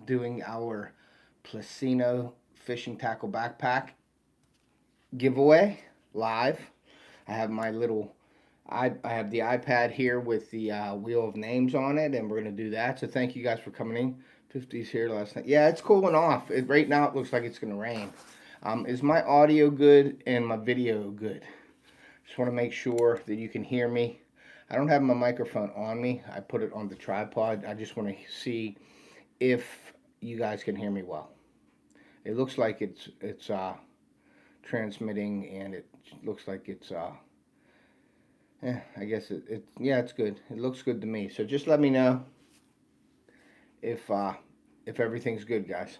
doing our Plusinno Fishing Tackle Backpack giveaway live. I have my little I have the iPad here with the wheel of names on it, and we're gonna do that. So thank you guys for coming in. 50s here last night. Yeah, it's cooling off. Right now it looks like it's gonna rain. Is my audio good and my video good? Just want to make sure that you can hear me. I don't have my microphone on me. I put it on the tripod. I just want to see if you guys can hear me well. It looks like it's transmitting, and it looks like it's I guess yeah, it's good. It looks good to me. So just let me know if everything's good, guys.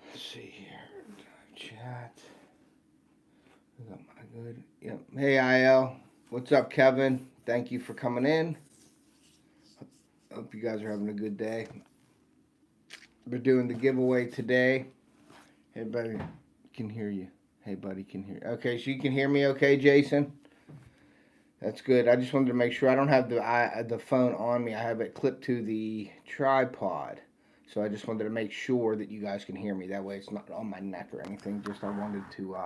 Let's see here. Chat. Am I good? Yep. Hey, IL. What's up, Kevin? Thank you for coming in. Hope you guys are having a good day. We're doing the giveaway today. Hey, buddy, can hear you. Hey, buddy, can hear you. Okay, so you can hear me okay, Jason? That's good. I just wanted to make sure. I don't have the phone on me. I have it clipped to the tripod. So I just wanted to make sure that you guys can hear me. That way it's not on my neck or anything. Just I wanted to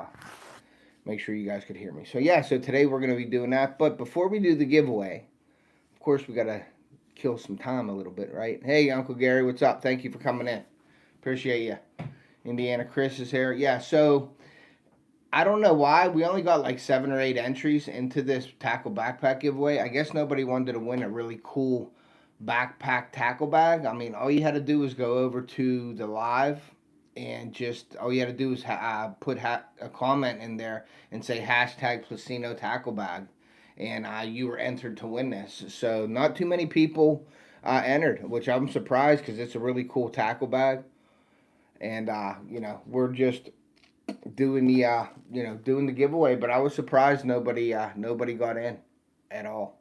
make sure you guys could hear me. So yeah, so today we're going to be doing that. But before we do the giveaway, of course, we got to kill some time a little bit, right? Hey, Uncle Gary, what's up? Thank you for coming in. Appreciate you. Indiana Chris is here. Yeah, so I don't know why. We only got like 7 or 8 entries into this tackle backpack giveaway. I guess nobody wanted to win a really cool backpack tackle bag. I mean, all you had to do was go over to the live, and just all you had to do is put a comment in there and say hashtag Plusinno Tackle Bag, and you were entered to win this. So not too many people entered, which I'm surprised because it's a really cool tackle bag. And you know, we're just doing the doing the giveaway, but I was surprised nobody got in at all.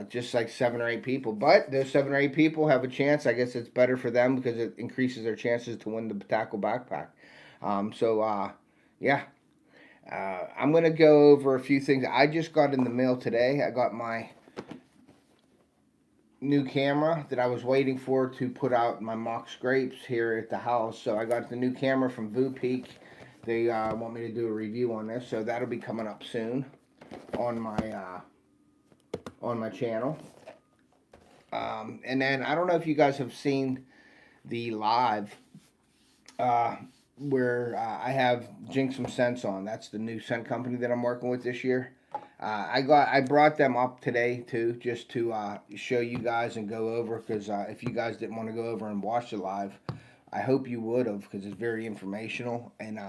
Just like 7 or 8 people. But those 7 or 8 people have a chance. I guess it's better for them because it increases their chances to win the tackle backpack. Yeah. I'm going to go over a few things. I just got in the mail today. I got my new camera that I was waiting for to put out my mock scrapes here at the house. So I got the new camera from VooPeak. They want me to do a review on this. So that'll be coming up soon on my channel. And then I don't know if you guys have seen the live where I have Jinx Some Scents on. That's the new scent company that I'm working with this year. I brought them up today too, just to show you guys and go over, because if you guys didn't want to go over and watch the live, I hope you would have, because it's very informational, and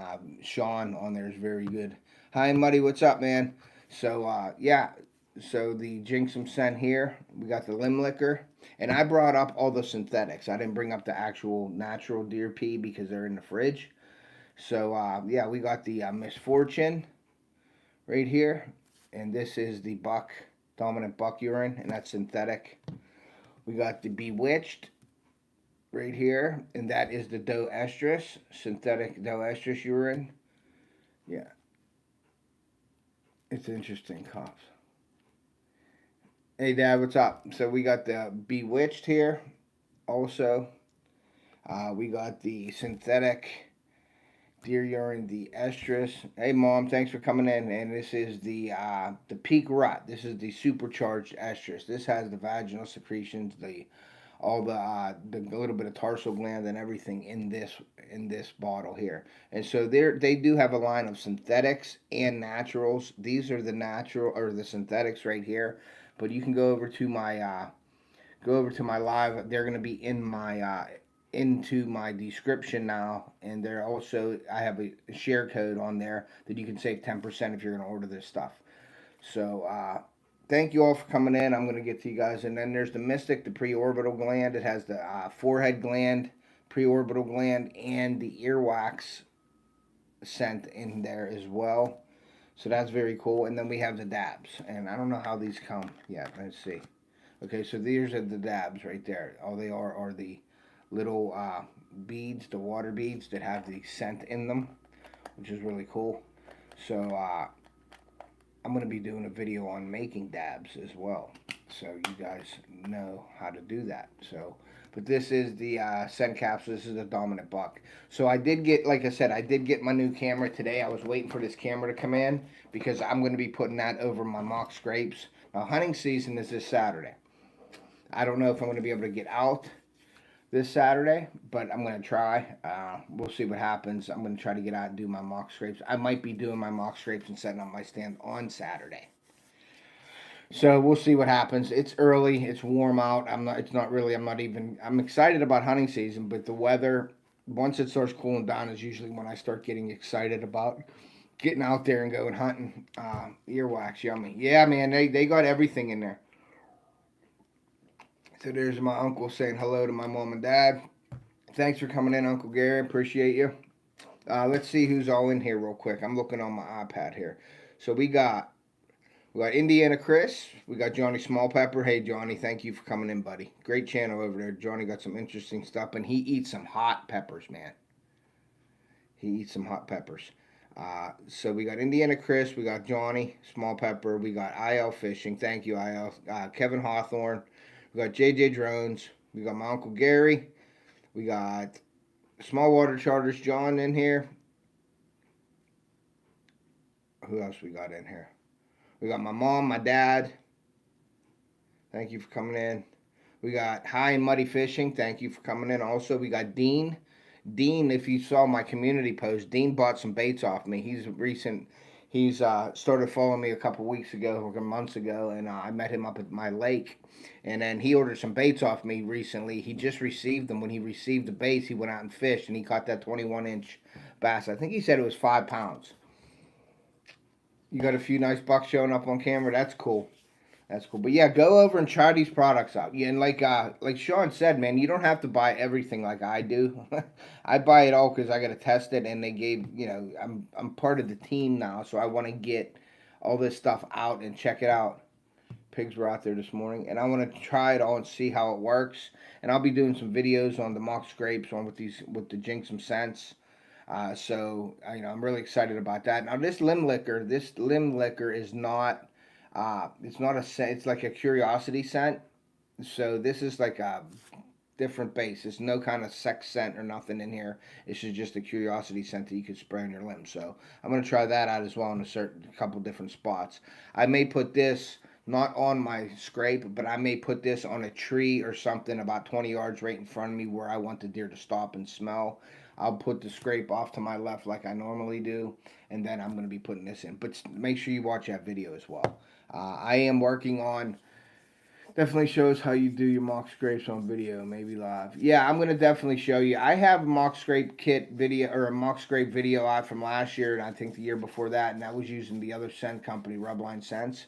Sean on there is very good. Hi, Muddy, what's up, man? So yeah. So the Jinx Some Scent here, we got the limb liquor, and I brought up all the synthetics. I didn't bring up the actual natural deer pee because they're in the fridge. So yeah, we got the Misfortune right here, and this is the dominant buck urine, and that's synthetic. We got the Bewitched right here, and that is the doe estrus, synthetic doe estrus urine. Yeah, it's interesting, cops. Hey, Dad, what's up? So we got the Bewitched here also. We got the synthetic deer urine, the estrus. Hey, Mom, thanks for coming in. And this is the Peak Rut. This is the supercharged estrus. This has the vaginal secretions, all the little bit of tarsal gland and everything in this bottle here. And so they do have a line of synthetics and naturals. These are the natural, or the synthetics right here. But you can go over to my live. They're going to be in my into my description now, and they're also, I have a share code on there that you can save 10% if you're going to order this stuff. So thank you all for coming in. I'm going to get to you guys. And then there's the Mystic, the preorbital gland. It has the forehead gland, preorbital gland, and the earwax scent in there as well. So that's very cool. And then we have the dabs. And I don't know how these come yet. Let's see. Okay, so these are the dabs right there. All they are the little beads, the water beads that have the scent in them, which is really cool. So I'm going to be doing a video on making dabs as well. So you guys know how to do that. So, but this is the scent capsule. This is a dominant buck. So I did get, like I said, I did get my new camera today. I was waiting for this camera to come in because I'm going to be putting that over my mock scrapes. Now hunting season is this Saturday. I don't know if I'm going to be able to get out this Saturday, but I'm going to try. We'll see what happens. I'm going to try to get out and do my mock scrapes. I might be doing my mock scrapes and setting up my stand on Saturday. So we'll see what happens. It's early. It's warm out. It's not really. I'm excited about hunting season, but the weather, once it starts cooling down, is usually when I start getting excited about getting out there and going hunting. Earwax, yummy. Yeah, man, they got everything in there. So there's my uncle saying hello to my mom and dad. Thanks for coming in, Uncle Gary. Appreciate you. Let's see who's all in here real quick. I'm looking on my iPad here. So we got Indiana Chris. We got Johnny Small Pepper. Hey, Johnny, thank you for coming in, buddy. Great channel over there. Johnny got some interesting stuff, and he eats some hot peppers, man. He eats some hot peppers. So we got Indiana Chris. We got Johnny Small Pepper. We got IL Fishing. Thank you, IL. Kevin Hawthorne. We got JJ Drones. We got my Uncle Gary. We got Small Water Charters John in here. Who else we got in here? We got my mom, my dad. Thank you for coming in. We got High and Muddy Fishing. Thank you for coming in. Also, we got Dean. Dean, if you saw my community post, Dean bought some baits off me. He's started following me a couple weeks ago, or months ago, and I met him up at my lake. And then he ordered some baits off me recently. He just received them. When he received the baits, he went out and fished, and he caught that 21-inch bass. I think he said it was 5 pounds. You got a few nice bucks showing up on camera. That's cool. That's cool. But yeah, go over and try these products out. Yeah, and like Sean said, man, you don't have to buy everything like I do. I buy it all because I got to test it, and they gave, I'm part of the team now, so I want to get all this stuff out and check it out. Pigs were out there this morning, and I want to try it all and see how it works. And I'll be doing some videos on the mock scrapes with the Jinx some Scents. So I'm really excited about that. Now this limb liquor is not. It's not a scent. It's like a curiosity scent. So this is like a different base. There's no kind of sex scent or nothing in here. This is just a curiosity scent that you could spray on your limbs. So I'm gonna try that out as well in a couple different spots. I may put this not on my scrape, but I may put this on a tree or something about 20 yards right in front of me where I want the deer to stop and smell. I'll put the scrape off to my left like I normally do, and then I'm going to be putting this in. But make sure you watch that video as well. I am working on, definitely shows how you do your mock scrapes on video, maybe live. Yeah, I'm going to definitely show you. I have a mock scrape kit video, or a mock scrape video out from last year, and I think the year before that, and that was using the other scent company, Rubline Scents.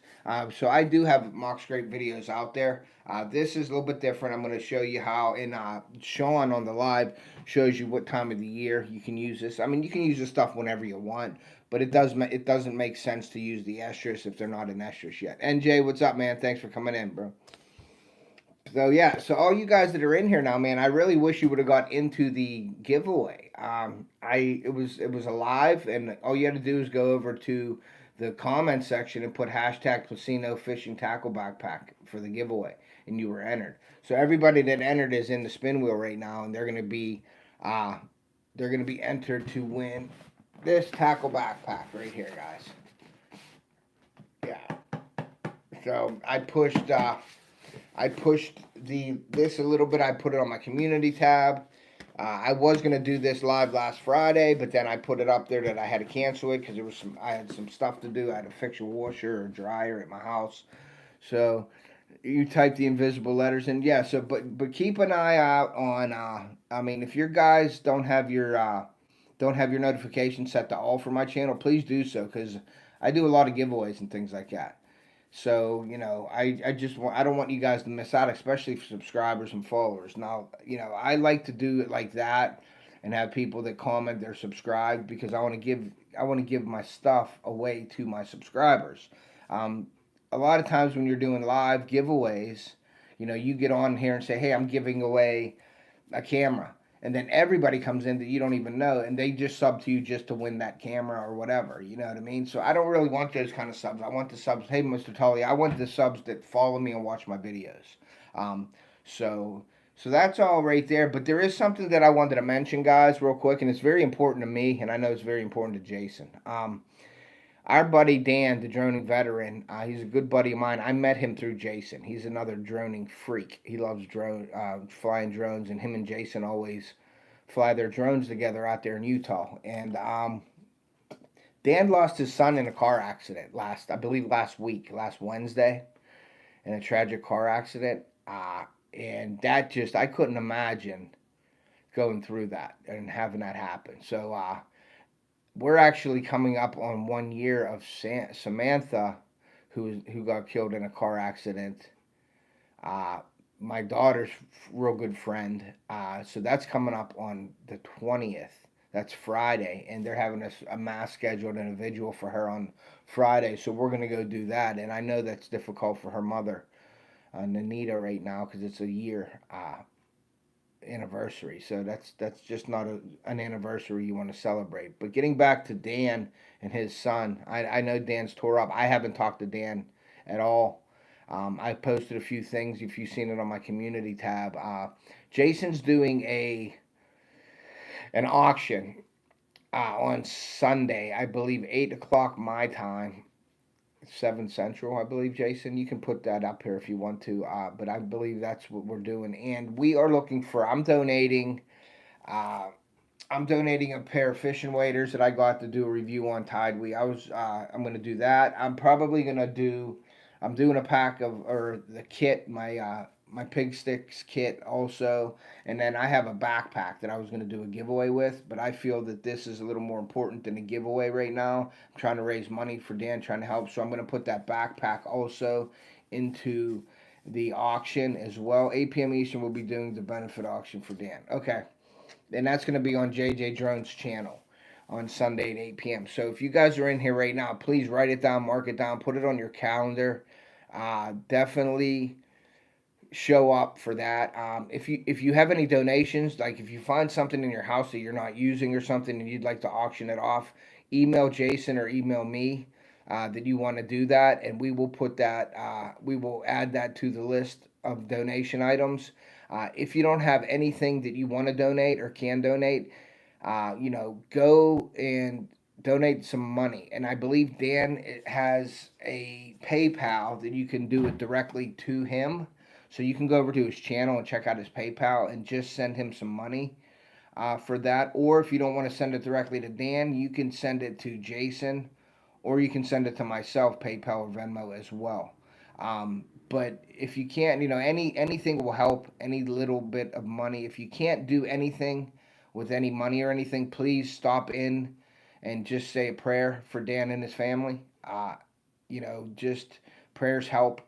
So I do have mock scrape videos out there. This is a little bit different. I'm going to show you how, and Sean on the live shows you what time of the year you can use this. I mean, you can use this stuff whenever you want, but it doesn't make sense to use the estrus if they're not in estrus yet. NJ, what's up, man? Thanks for coming in, bro. So yeah, so all you guys that are in here now, man, I really wish you would have got into the giveaway. It was alive, and all you had to do is go over to the comment section and put hashtag Plusinno Tackle Backpack for the giveaway, and you were entered. So everybody that entered is in the spin wheel right now, and they're gonna be entered to win this tackle backpack right here, guys. Yeah. So I pushed this a little bit. I put it on my community tab. I was gonna do this live last Friday, but then I put it up there that I had to cancel it because I had some stuff to do. I had to fix a washer or dryer at my house. So you type the invisible letters in. Yeah. So but keep an eye out on. I mean, if your guys don't have your notifications set to all for my channel, please do so because I do a lot of giveaways and things like that. So, I don't want you guys to miss out, especially for subscribers and followers. Now, I like to do it like that and have people that comment they're subscribed because I want to give my stuff away to my subscribers. A lot of times when you're doing live giveaways, you get on here and say, hey, I'm giving away a camera. and then everybody comes in that you don't even know, and they just sub to you just to win that camera or whatever. You know what I mean? So I don't really want those kind of subs. I want the subs. Hey, Mr. Tully, I want the subs that follow me and watch my videos. Um, so so that's all right there. But there is something that I wanted to mention, guys, real quick, and it's very important to me, and I know it's very important to Jason. Our buddy Dan, the droning veteran, he's a good buddy of mine. I met him through Jason. He's another droning freak. He loves flying drones, and him and Jason always fly their drones together out there in Utah. And Dan lost his son in a car accident I believe last week, last Wednesday, in a tragic car accident. And that just, I couldn't imagine going through that and having that happen. So we're actually coming up on 1 year of Samantha, who got killed in a car accident. Uh, my daughter's real good friend. So that's coming up on the 20th. That's Friday, and they're having a mass scheduled and a vigil for her on Friday. So we're gonna go do that, and I know that's difficult for her mother, Nanita, right now because it's a year anniversary. So that's just not an anniversary you want to celebrate. But getting back to Dan and his son, I know Dan's tore up. I haven't talked to Dan at all. I posted a few things if you've seen it on my community tab. Jason's doing an auction on Sunday, I believe 8 o'clock my time, 7 Central, I believe, Jason. You can put that up here if you want to, but I believe that's what we're doing. And we are looking for, uh, I'm donating a pair of fishing waders that I got to do a review on Tideweed. I'm going to do that. I'm doing a pack or the kit, my pig sticks kit also, and then I have a backpack that I was going to do a giveaway with, but I feel that this is a little more important than a giveaway right now. I'm trying to raise money for Dan, trying to help, so I'm going to put that backpack also into the auction as well. 8 p.m. Eastern, we'll be doing the benefit auction for Dan. Okay, and that's going to be on JJ Drones channel on Sunday at 8 p.m. So if you guys are in here right now, please write it down, mark it down, put it on your calendar. Definitely show up for that. If you have any donations, like if you find something in your house that you're not using or something and you'd like to auction it off, email Jason or email me that you want to do that, and we will put that. We will add that to the list of donation items. If you don't have anything that you want to donate or can donate, go and donate some money. And I believe Dan has a PayPal that you can do it directly to him. So you can go over to his channel and check out his PayPal and just send him some money for that. Or if you don't want to send it directly to Dan, you can send it to Jason, or you can send it to myself, PayPal or Venmo as well. But if you can't, anything will help. Any little bit of money. If you can't do anything with any money or anything, please stop in and just say a prayer for Dan and his family. Just prayers help.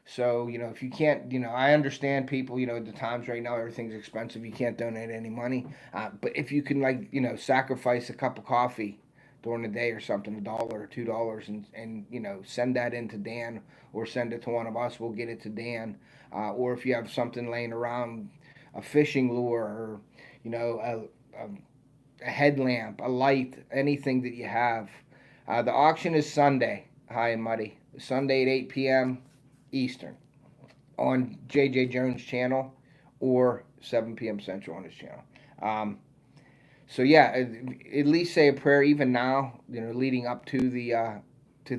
So, if you can't, I understand people, at the times right now, everything's expensive. You can't donate any money. But if you can, sacrifice a cup of coffee during the day or something, $1 or $2, and send that in to Dan or send it to one of us, we'll get it to Dan. Or if you have something laying around, a fishing lure or, a headlamp, a light, anything that you have. The auction is Sunday, high and muddy. Sunday at 8 p.m. Eastern on JJ Jones' channel or 7 p.m. Central on his channel. So yeah, at least say a prayer even now, leading up to the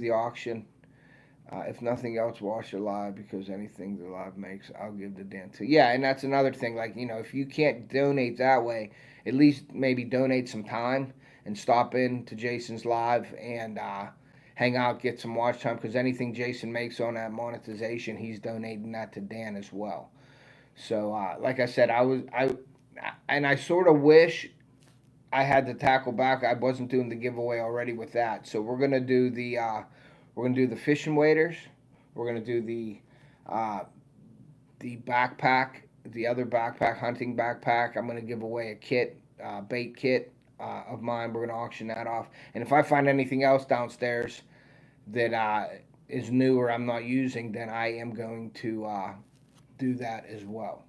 auction. If nothing else, watch it live because anything the live makes, I'll give to Dan too. Yeah, and that's another thing. If you can't donate that way, at least maybe donate some time and stop in to Jason's live and hang out, get some watch time, because anything Jason makes on that monetization, he's donating that to Dan as well. So, like I said, I sort of wish I had the tackle back. I wasn't doing the giveaway already with that. So we're gonna do the fishing waders. We're gonna do the backpack, the other backpack, hunting backpack. I'm gonna give away a kit, bait kit of mine. We're gonna auction that off. And if I find anything else downstairs that is new or I'm not using, then I am going to do that as well.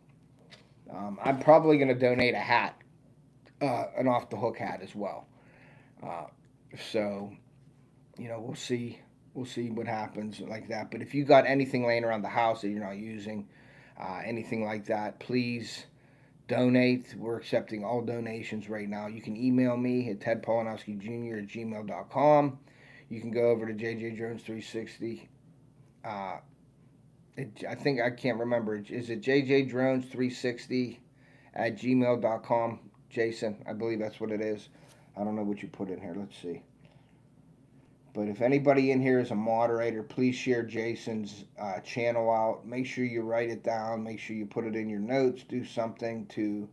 I'm probably going to donate a hat, an off the hook hat as well. Uh, so we'll see. We'll see what happens like that. But if you got anything laying around the house that you're not using, anything like that, please donate. We're accepting all donations right now. You can email me at tedpolanowskijr@gmail.com. You can go over to JJDrones360. I think I can't remember. Is it JJDrones360 at gmail.com? Jason, I believe that's what it is. I don't know what you put in here. Let's see. But if anybody in here is a moderator, please share Jason's channel out. Make sure you write it down. Make sure you put it in your notes. Do something to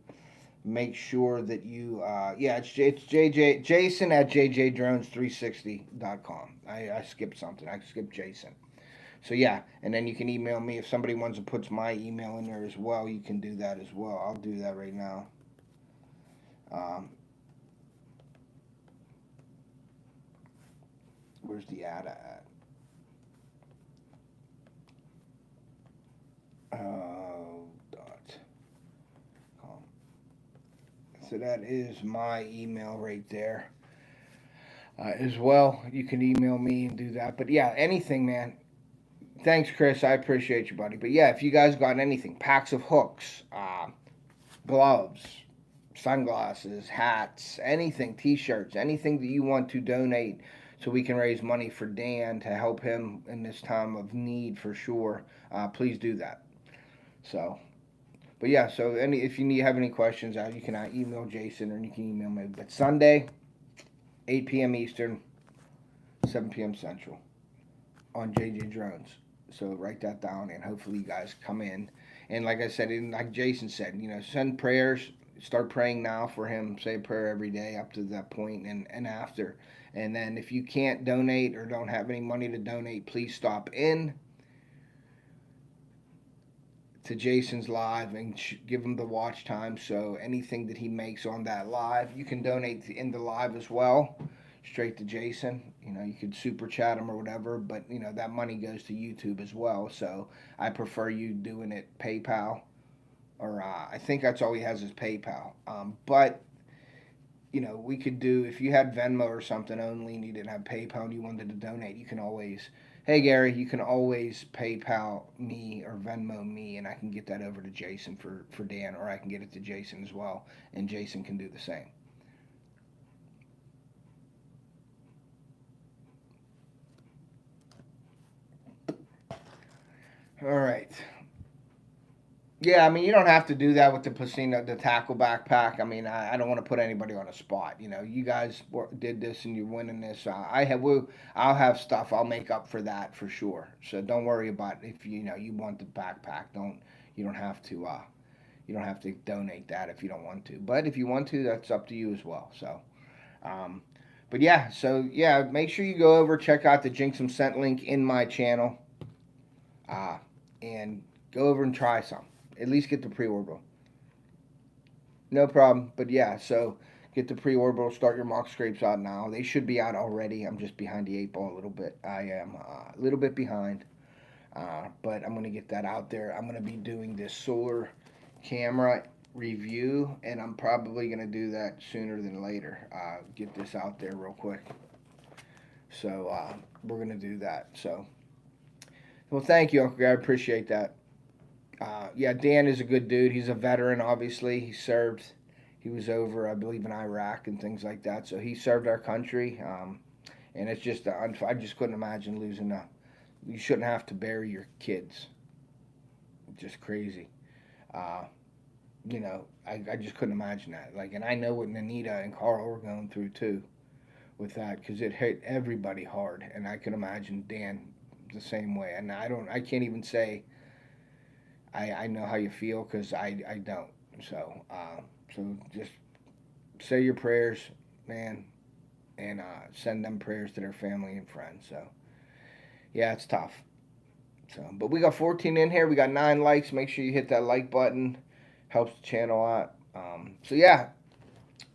make sure that you, it's JJ, Jason at JJDrones360.com. I skipped something. I skipped Jason. So yeah, and then you can email me. If somebody wants to put my email in there as well, you can do that as well. I'll do that right now. Where's the ad at? .com. So that is my email right there. As well, you can email me and do that. But yeah, anything, man. Thanks, Chris. I appreciate you, buddy. But yeah, if you guys got anything, packs of hooks, gloves, sunglasses, hats, anything, t-shirts, anything that you want to donate so we can raise money for Dan to help him in this time of need for sure, please do that. So, but yeah, so if you have any questions, you can email Jason or you can email me. But Sunday, 8 p.m. Eastern, 7 p.m. Central on JJ Drones. So write that down and hopefully you guys come in. And like I said, and like Jason said, send prayers. Start praying now for him. Say a prayer every day up to that point and after. And then if you can't donate or don't have any money to donate, please stop in to Jason's live and give him the watch time. So anything that he makes on that live, you can donate in the live as well, straight to Jason. You could super chat him or whatever, but that money goes to YouTube as well. So I prefer you doing it PayPal, or I think that's all he has is PayPal. But we could do, if you had Venmo or something only and you didn't have PayPal and you wanted to donate, you can always, hey Gary, you can always PayPal me or Venmo me and I can get that over to Jason for Dan, or I can get it to Jason as well and Jason can do the same. All right. Yeah, I mean, you don't have to do that with the Plusinno, the tackle backpack. I mean, I don't want to put anybody on a spot. You guys did this and you're winning this. I'll have stuff. I'll make up for that for sure. So don't worry about if you want the backpack. You don't have to you don't have to donate that if you don't want to. But if you want to, that's up to you as well. So, but yeah, make sure you go over, check out the Jinx 'em Scent link in my channel, and go over and try some. At least get the pre-orbital. No problem. But yeah, so get the pre-orbital. Start your mock scrapes out now. They should be out already. I'm just behind the 8 ball a little bit. I am a little bit behind. But I'm going to get that out there. I'm going to be doing this solar camera review, and I'm probably going to do that sooner than later. Get this out there real quick. So we're going to do that. So, well, thank you, Uncle Gary. I appreciate that. Yeah, Dan is a good dude. He's a veteran, obviously. He served. He was over, I believe, in Iraq and things like that. So he served our country. And it's just, I just couldn't imagine losing a. You shouldn't have to bury your kids. Just crazy. I just couldn't imagine that. And I know what Anita and Carl were going through too with that, because it hit everybody hard. And I can imagine Dan the same way. And I can't even say I know how you feel, because I don't. So just say your prayers, man, and send them prayers to their family and friends. So yeah, it's tough. So, but we got 14 in here. We got 9 likes. Make sure you hit that like button. Helps the channel out. So yeah,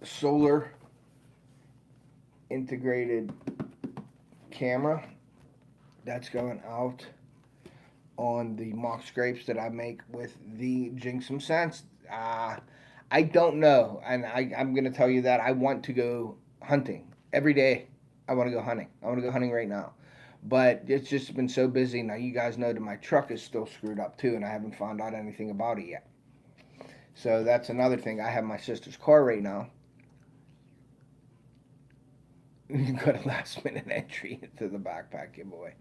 solar integrated camera that's going out on the mock scrapes that I make with the Jinx 'em Scents. I don't know, and I'm gonna tell you that I want to go hunting every day. I want to go hunting. I want to go hunting right now, but it's just been so busy. Now you guys know that my truck is still screwed up too, and I haven't found out anything about it yet. So that's another thing. I have my sister's car right now. You got a last minute entry into the backpack giveaway.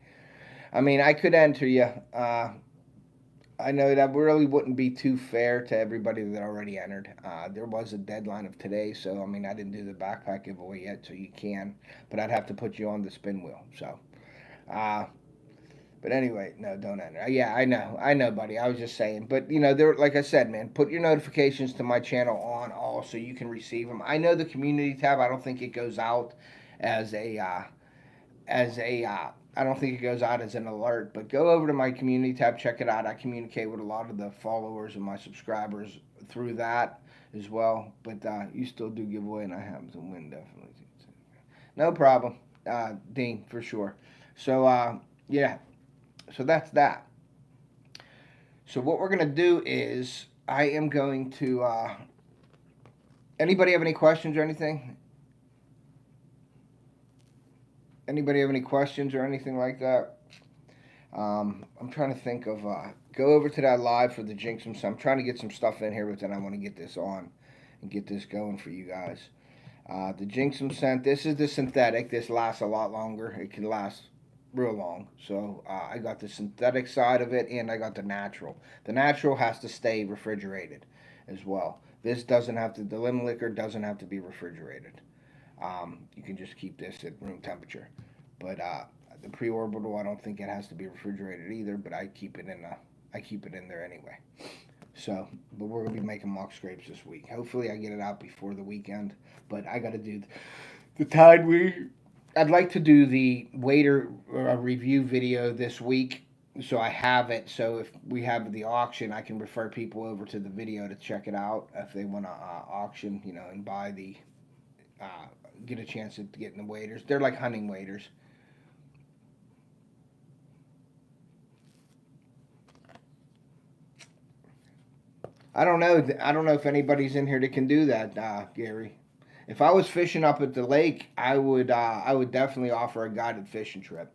I mean, I could enter you. I know that really wouldn't be too fair to everybody that already entered. There was a deadline of today, so I mean, I didn't do the backpack giveaway yet, so you can, but I'd have to put you on the spin wheel. So, uh, but anyway, no, don't enter. Yeah, I know, buddy. I was just saying, but there, like I said, man, put your notifications to my channel on all so you can receive them. I know the community tab. I don't think it goes out as a I don't think it goes out as an alert, but go over to my community tab, check it out. I communicate with a lot of the followers and my subscribers through that as well. But you still do give away, and I have to win definitely. No problem, Dean, for sure. So yeah, so that's that. So what we're gonna do is I am going to. Anybody have any questions or anything? Anybody have any questions or anything like that? I'm trying to think of go over to that live for the Jinxum. So I'm trying to get some stuff in here, but then I want to get this on and get this going for you guys. The Jinxum scent. This is the synthetic. This lasts a lot longer. It can last real long. So I got the synthetic side of it, and I got the natural. The natural has to stay refrigerated as well. This doesn't have to. The lemon liquor doesn't have to be refrigerated. You can just keep this at room temperature. But the pre-orbital, I don't think it has to be refrigerated either. But I keep it in there anyway. So, but we're gonna be making mock scrapes this week. Hopefully, I get it out before the weekend. But I got to do the tide weed. I'd like to do the waiter review video this week, so I have it. So if we have the auction, I can refer people over to the video to check it out if they want to auction, and buy the get a chance at getting the waders. They're like hunting waders. I don't know. I don't know if anybody's in here that can do that, Gary. If I was fishing up at the lake, I would definitely offer a guided fishing trip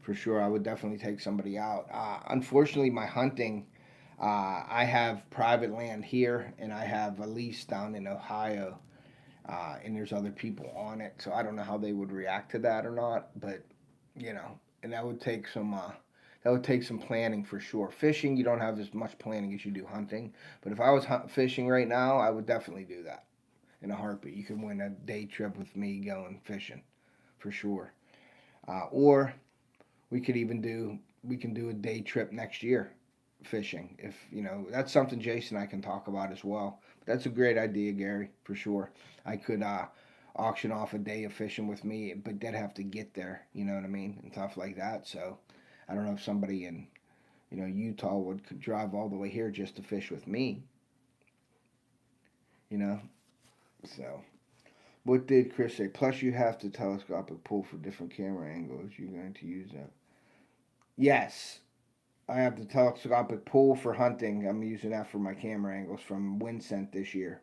for sure. I would definitely take somebody out. Unfortunately, my hunting, I have private land here, and I have a lease down in Ohio, and there's other people on it. So I don't know how they would react to that or not, but and that would take some. That would take some planning for sure. Fishing, you don't have as much planning as you do hunting. But if I was fishing right now, I would definitely do that in a heartbeat. You can win a day trip with me going fishing for sure. Or we can do a day trip next year fishing. If that's something Jason and I can talk about as well. But that's a great idea, Gary, for sure. I could auction off a day of fishing with me, but they'd have to get there. You know what I mean, and stuff like that. So I don't know if somebody in Utah could drive all the way here just to fish with me. You know, so. What did Chris say? Plus, you have to telescopic pull for different camera angles. You're going to use that. Yes, I have the telescopic pull for hunting. I'm using that for my camera angles from Winsent this year.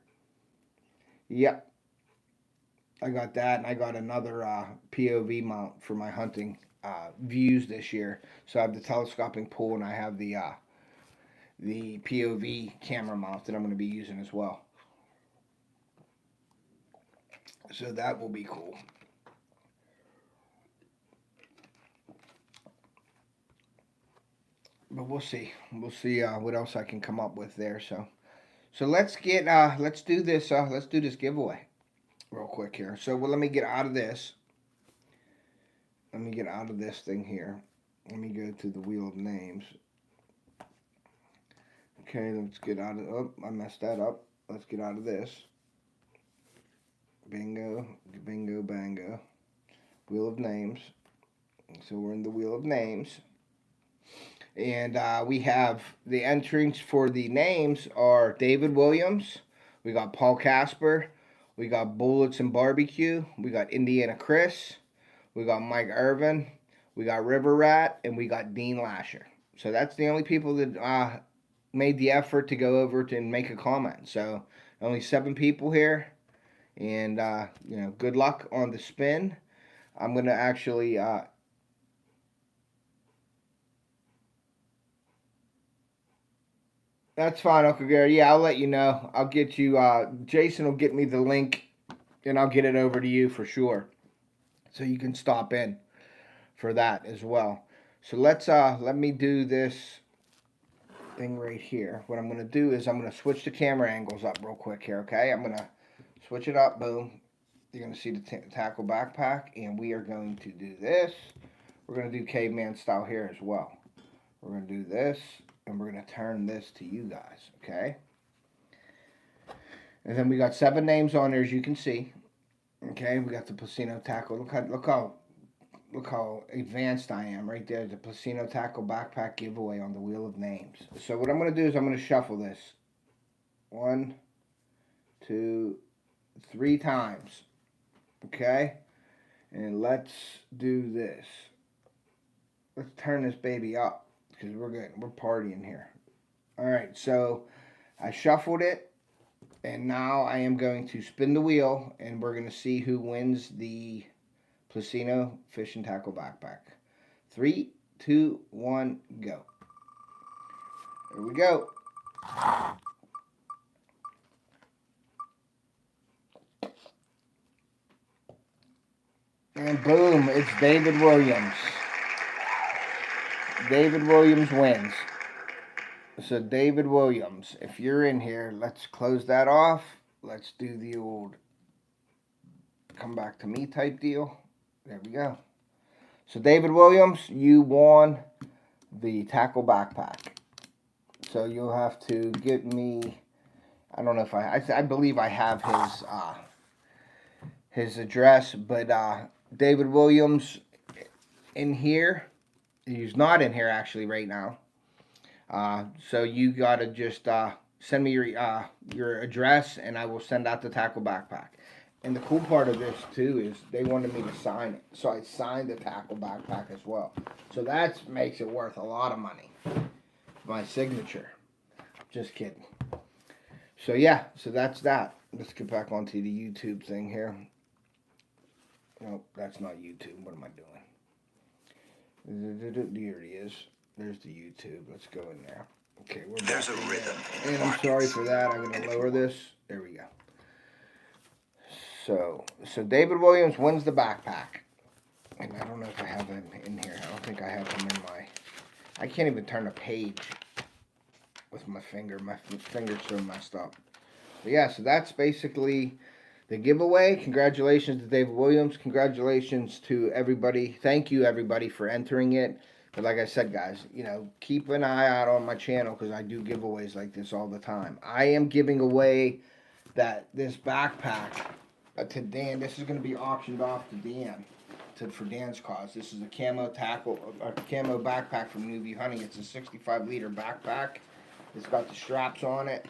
Yep, I got that, and I got another POV mount for my hunting views this year. So I have the telescopic pull, and I have the POV camera mount that I'm going to be using as well. So that will be cool. But we'll see. We'll see what else I can come up with there. So let's do this giveaway real quick here. So let me get out of this. Let me get out of this thing here. Let me go to the wheel of names. Okay, let's get out of. Oh, I messed that up. Let's get out of this. Bingo, bingo, bango. Wheel of names. So we're in the wheel of names. And we have the entrants for the names are David Williams. We got Paul Casper. We got Bullets and Barbecue. We got Indiana Chris. We got Mike Irvin. We got River Rat. And we got Dean Lasher. So that's the only people that made the effort to go over and make a comment. So only 7 people here, and you know, good luck on the spin. I'm gonna actually that's fine, Uncle Gary. Yeah, I'll let you know. I'll get you. Jason will get me the link, and I'll get it over to you for sure, so you can stop in for that as well. So let me do this thing right here. What I'm gonna do is I'm gonna switch the camera angles up real quick here. Okay, I'm gonna switch it up. Boom. You're gonna see the tackle backpack, and we are going to do this. We're gonna do caveman style here as well. We're gonna do this, and we're gonna turn this to you guys. Okay. And then we got 7 names on there, as you can see. Okay, we got the Plusinno Tackle. Look how advanced I am right there. The Plusinno Tackle Backpack giveaway on the wheel of names. So what I'm going to do is I'm going to shuffle this 1, 2, 3 times. Okay, and let's do this. Let's turn this baby up because we're partying here. All right, so I shuffled it. And now I am going to spin the wheel, and we're going to see who wins the Plusinno Fish and Tackle Backpack. 3, 2, 1, go. Here we go. And boom, it's David Williams. David Williams wins. So David Williams, if you're in here, let's close that off. Let's do the old come back to me type deal. There we go. So David Williams, you won the tackle backpack. So you'll have to get me, I don't know if I believe I have his address, but David Williams in here. He's not in here actually right now. So you gotta just send me your address, and I will send out the tackle backpack. And the cool part of this too is they wanted me to sign it, so I signed the tackle backpack as well. So that makes it worth a lot of money. My signature. Just kidding. So yeah, so that's that. Let's get back onto the YouTube thing here. Nope, that's not YouTube. What am I doing? There he is. There's the YouTube. Let's go in there. Okay, we're back. There's a rhythm. And I'm sorry for that. I'm going to lower this. There we go. So David Williams wins the backpack. And I don't know if I have him in here. I don't think I have him in my... I can't even turn a page with my finger. My finger's so messed up. But yeah, so that's basically the giveaway. Congratulations to David Williams. Congratulations to everybody. Thank you, everybody, for entering it. But like I said, guys, you know, keep an eye out on my channel because I do giveaways like this all the time. I am giving away this backpack to Dan. This is going to be auctioned off to Dan for Dan's cause. This is a camo backpack from Redmond Hunting. It's a 65-liter backpack. It's got the straps on it.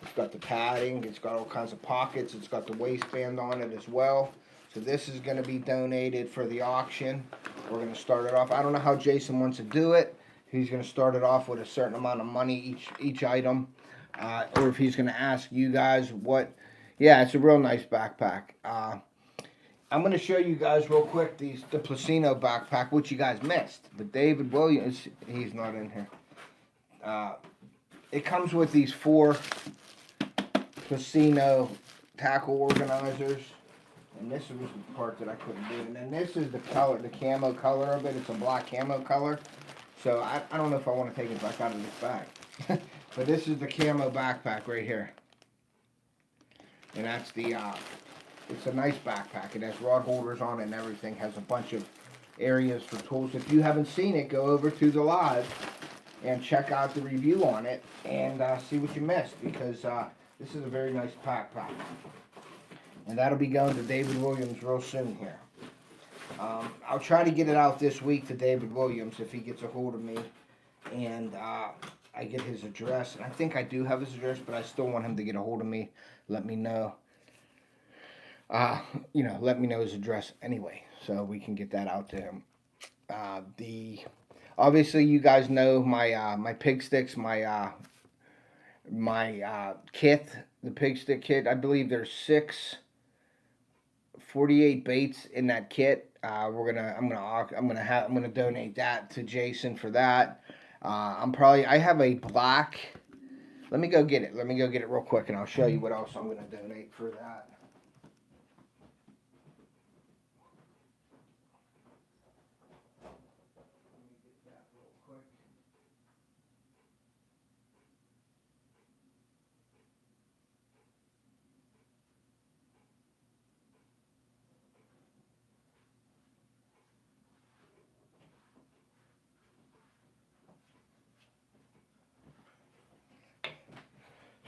It's got the padding. It's got all kinds of pockets. It's got the waistband on it as well. So this is going to be donated for the auction. We're going to start it off. I don't know how Jason wants to do it. He's going to start it off with a certain amount of money each item. Or if he's going to ask you guys what. Yeah, it's a real nice backpack. I'm going to show you guys real quick the Plusinno backpack, which you guys missed. But David Williams, he's not in here. It comes with these 4 Plusinno tackle organizers. And this was the part that I couldn't do. And then this is the color, the camo color of it. It's a black camo color. So I don't know if I want to take it back out of this bag. But this is the camo backpack right here. And that's the, it's a nice backpack. It has rod holders on it and everything. Has a bunch of areas for tools. If you haven't seen it, go over to the live and check out the review on it and see what you missed. Because this is a very nice backpack. And that'll be going to David Williams real soon here. I'll try to get it out this week to David Williams if he gets a hold of me. And I get his address. And I think I do have his address, but I still want him to get a hold of me. Let me know. You know, let me know his address anyway. So we can get that out to him. Obviously, you guys know my my pig sticks, my my kit, the pig stick kit. I believe there's 48 baits in that kit. I'm gonna donate that to Jason for that. I have a black. Let me go get it. Let me go get it real quick, and I'll show you what else I'm gonna donate for that.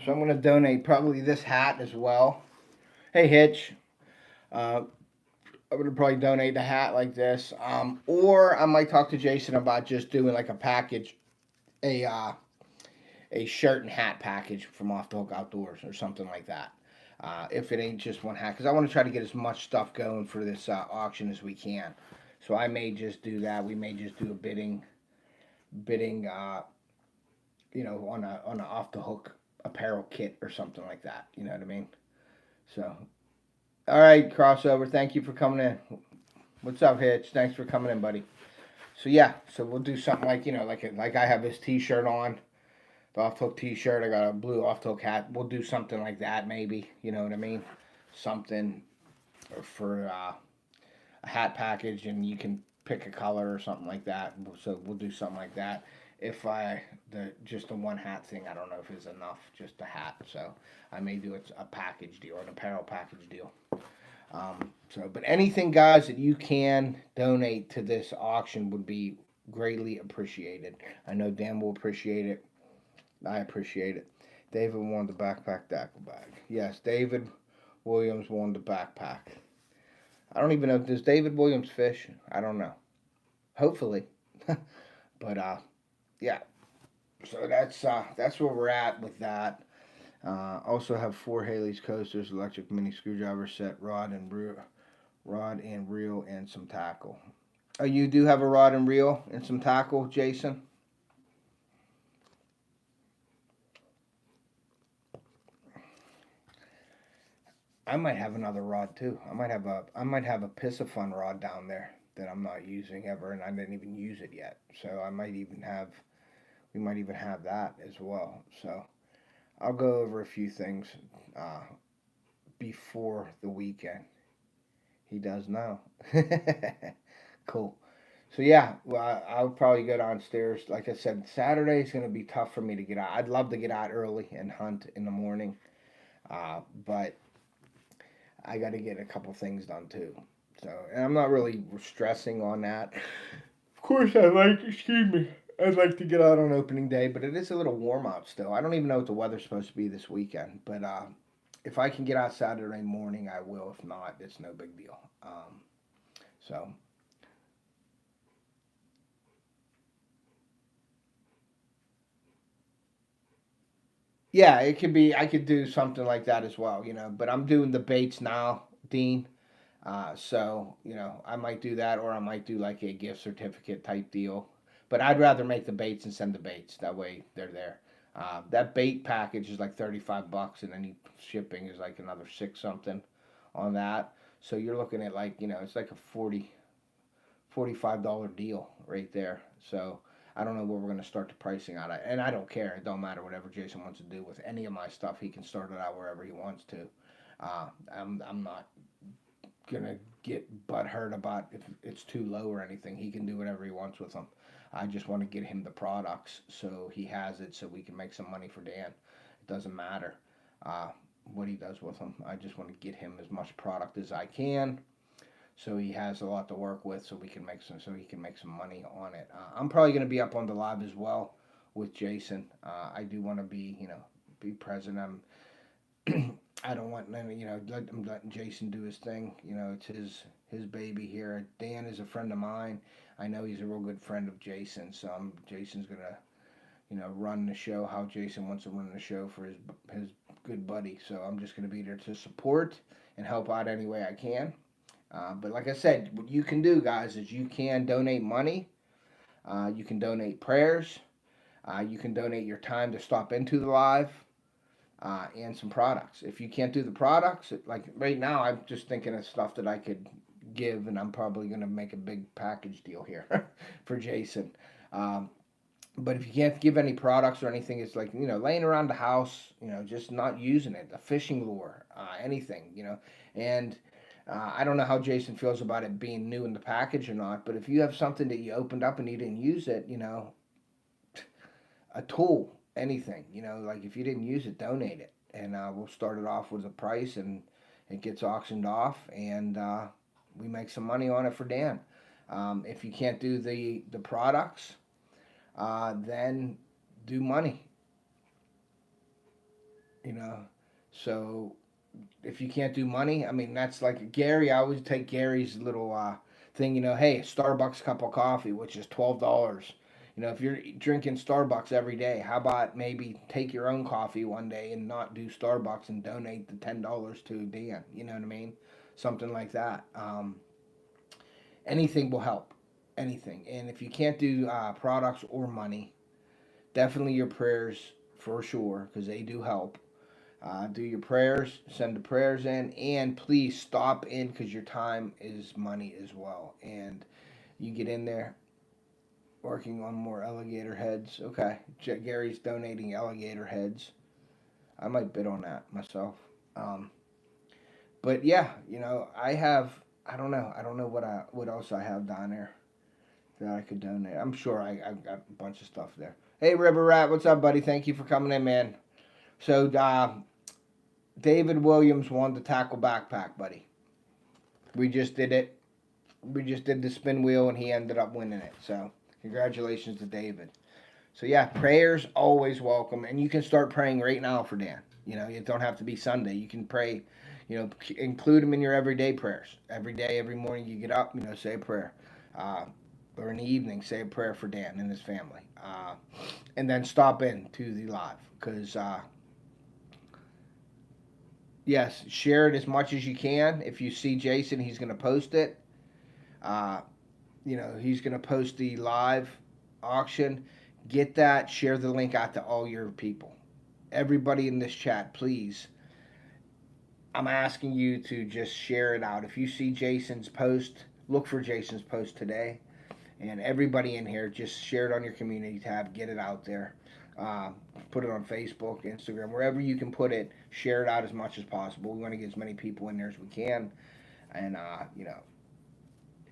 So I'm gonna donate probably this hat as well. Hey Hitch, uh, I'm gonna probably donate a hat like this, or I might talk to Jason about just doing like a package, a a shirt and hat package from Off the Hook Outdoors or something like that. If it ain't just one hat, because I want to try to get as much stuff going for this auction as we can. So I may just do that. We may just do a bidding, on a off the hook apparel kit or something like that. You know what I mean? So, all right, crossover. Thank you for coming in. What's up, Hitch? Thanks for coming in, buddy. So yeah, so we'll do something like like I have this T-shirt on, the off hook T-shirt. I got a blue off hook hat. We'll do something like that, maybe. You know what I mean? Something for a hat package, and you can pick a color or something like that. So we'll do something like that. If I just the one hat thing, I don't know if it's enough, just a hat. So I may do a package deal, an apparel package deal. But anything, guys, that you can donate to this auction would be greatly appreciated. I know Dan will appreciate it. I appreciate it. David won the backpack tackle bag. Yes, David Williams won the backpack. I don't even know. Does David Williams fish? I don't know. Hopefully. But yeah. So that's where we're at with that. Also have 4 Haley's coasters, electric mini screwdriver set, rod and reel, and some tackle. Oh, you do have a rod and reel and some tackle, Jason? I might have another rod too. I might have a Piscifun rod down there that I'm not using ever, and I didn't even use it yet. So we might even have that as well. So I'll go over a few things uh, before the weekend. He does know. Cool. So yeah, well, I'll probably go downstairs. Like I said, Saturday is going to be tough for me to get out. I'd love to get out early and hunt in the morning, but I got to get a couple things done too. So, and I'm not really stressing on that. Of course, I'd like to get out on opening day, but it is a little warm out still. I don't even know what the weather's supposed to be this weekend, but if I can get out Saturday morning, I will. If not, it's no big deal. So, yeah, it could be. I could do something like that as well, But I'm doing the baits now, Dean. So, I might do that, or I might do like a gift certificate type deal. But I'd rather make the baits and send the baits. That way they're there. That bait package is like $35, and any shipping is like another six something on that. So you're looking at like, it's like a $45 deal right there. So I don't know where we're going to start the pricing out at. And I don't care. It don't matter. Whatever Jason wants to do with any of my stuff, he can start it out wherever he wants to. I'm not gonna get butthurt about if it's too low or anything. He can do whatever he wants with them. I just want to get him the products so he has it, so we can make some money for Dan. It doesn't matter uh, what he does with them. I just want to get him as much product as I can, so he has a lot to work with, so he can make some money on it. I'm probably gonna be up on the live as well with Jason. I do want to be present. I don't want I'm letting Jason do his thing. It's his baby here. Dan is a friend of mine. I know he's a real good friend of Jason, so Jason's gonna run the show how Jason wants to run the show for his good buddy. So I'm just gonna be there to support and help out any way I can. But like I said, what you can do, guys, is you can donate money. You can donate prayers. You can donate your time to stop into the live. and some products. If you can't do the products, like right now, I'm just thinking of stuff that I could give, and I'm probably going to make a big package deal here for Jason. Um, but if you can't give any products or anything, it's like, laying around the house, just not using it. A fishing lure, anything, And I don't know how Jason feels about it being new in the package or not, but if you have something that you opened up and you didn't use it, a tool, anything, like if you didn't use it, donate it. And we'll start it off with a price, and it gets auctioned off, and we make some money on it for Dan. If you can't do the products, then do money, you know. So if you can't do money, I mean, that's like Gary. I always take Gary's little thing, hey, a Starbucks cup of coffee, which is $12. If you're drinking Starbucks every day, how about maybe take your own coffee one day and not do Starbucks and donate the $10 to Dan? You know what I mean? Something like that. Anything will help. Anything. And if you can't do products or money, definitely your prayers for sure, because they do help. Do your prayers, send the prayers in, and please stop in, because your time is money as well. And you get in there working on more alligator heads. Okay, Gary's donating alligator heads. I might bid on that myself. Um, but yeah, I don't know. I don't know what else I have down there that I could donate. I'm sure I've got a bunch of stuff there. Hey, River Rat, what's up, buddy? Thank you for coming in, man. So, David Williams won the tackle backpack, buddy. We just did it. We just did the spin wheel, and he ended up winning it. So, congratulations to David. So, yeah, prayers always welcome. And you can start praying right now for Dan. It don't have to be Sunday. You can pray, include them in your everyday prayers. Every day, every morning you get up, say a prayer. Or in the evening, say a prayer for Dan and his family. And then stop in to the live. Because, yes, share it as much as you can. If you see Jason, he's going to post it. He's going to post the live auction. Get that. Share the link out to all your people. Everybody in this chat, please. I'm asking you to just share it out. If you see Jason's post, look for Jason's post today. And everybody in here, just share it on your community tab. Get it out there. Put it on Facebook, Instagram, wherever you can put it. Share it out as much as possible. We want to get as many people in there as we can. And,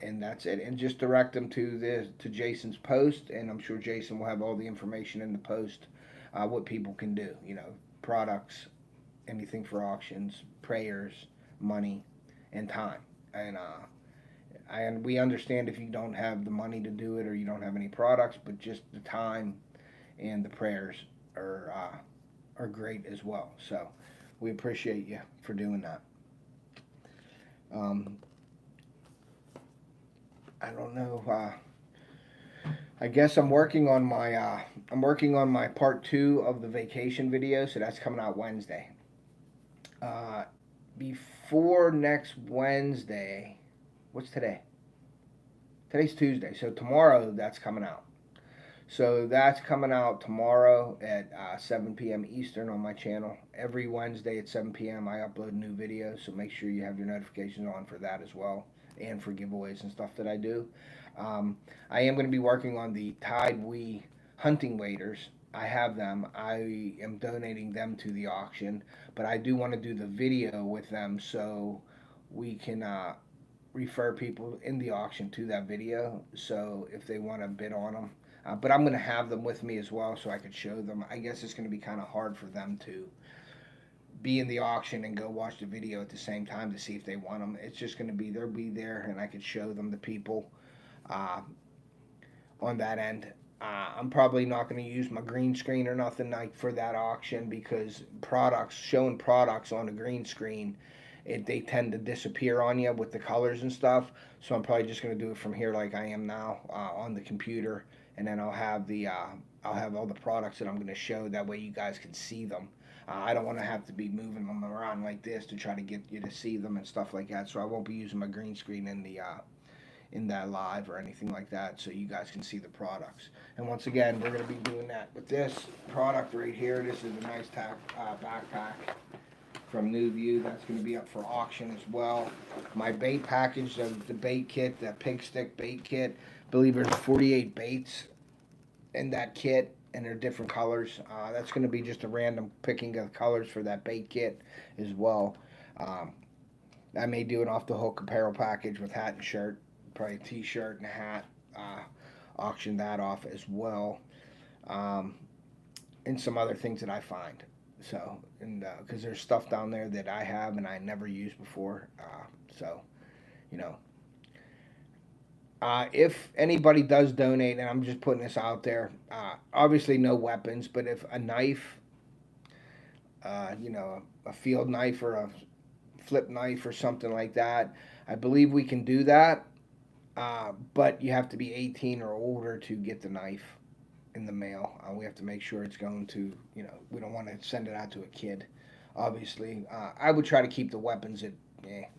and that's it. And just direct them to Jason's post. And I'm sure Jason will have all the information in the post, what people can do. Products, anything for auctions, prayers, money, and time. And we understand if you don't have the money to do it, or you don't have any products, but just the time and the prayers are great as well. So we appreciate you for doing that. I don't know. I guess I'm working on my part 2 of the vacation video, so that's coming out Wednesday. Before next Wednesday, what's today? Today's Tuesday, so tomorrow that's coming out. So that's coming out tomorrow at 7 p.m. Eastern on my channel. Every Wednesday at 7 p.m. I upload a new video, so make sure you have your notifications on for that as well, and for giveaways and stuff that I do. I am going to be working on the Tide We hunting waders. I have them. I am donating them to the auction, but I do want to do the video with them so we can refer people in the auction to that video, so if they want to bid on them. But I'm going to have them with me as well so I could show them. I guess it's going to be kind of hard for them to be in the auction and go watch the video at the same time to see if they want them. It's just going to be, they'll be there and I could show them the people on that end. I'm probably not going to use my green screen or nothing like for that auction, because showing products on a green screen, they tend to disappear on you with the colors and stuff. So I'm probably just going to do it from here like I am now on the computer, and then I'll have all the products that I'm going to show. That way you guys can see them. I don't want to have to be moving them around like this to try to get you to see them and stuff like that. So I won't be using my green screen in that live or anything like that, so you guys can see the products. And once again, we're going to be doing that with this product right here. This is a nice backpack from New View. That's going to be up for auction as well. My bait package, the bait kit, the pig stick bait kit, I believe there's 48 baits in that kit, and they're different colors. That's going to be just a random picking of colors for that bait kit as well. I may do an off the hook apparel package with hat and shirt, probably a t-shirt and a hat. Auction that off as well, and some other things that I find. So, and because there's stuff down there that I have and I never used before. So, you know, if anybody does donate, and I'm just putting this out there, obviously no weapons, but if a knife, you know, a field knife or a flip knife or something like that, I believe we can do that. But you have to be 18 or older to get the knife in the mail. We have to make sure it's going to, you know, we don't want to send it out to a kid, obviously. I would try to keep the weapons at,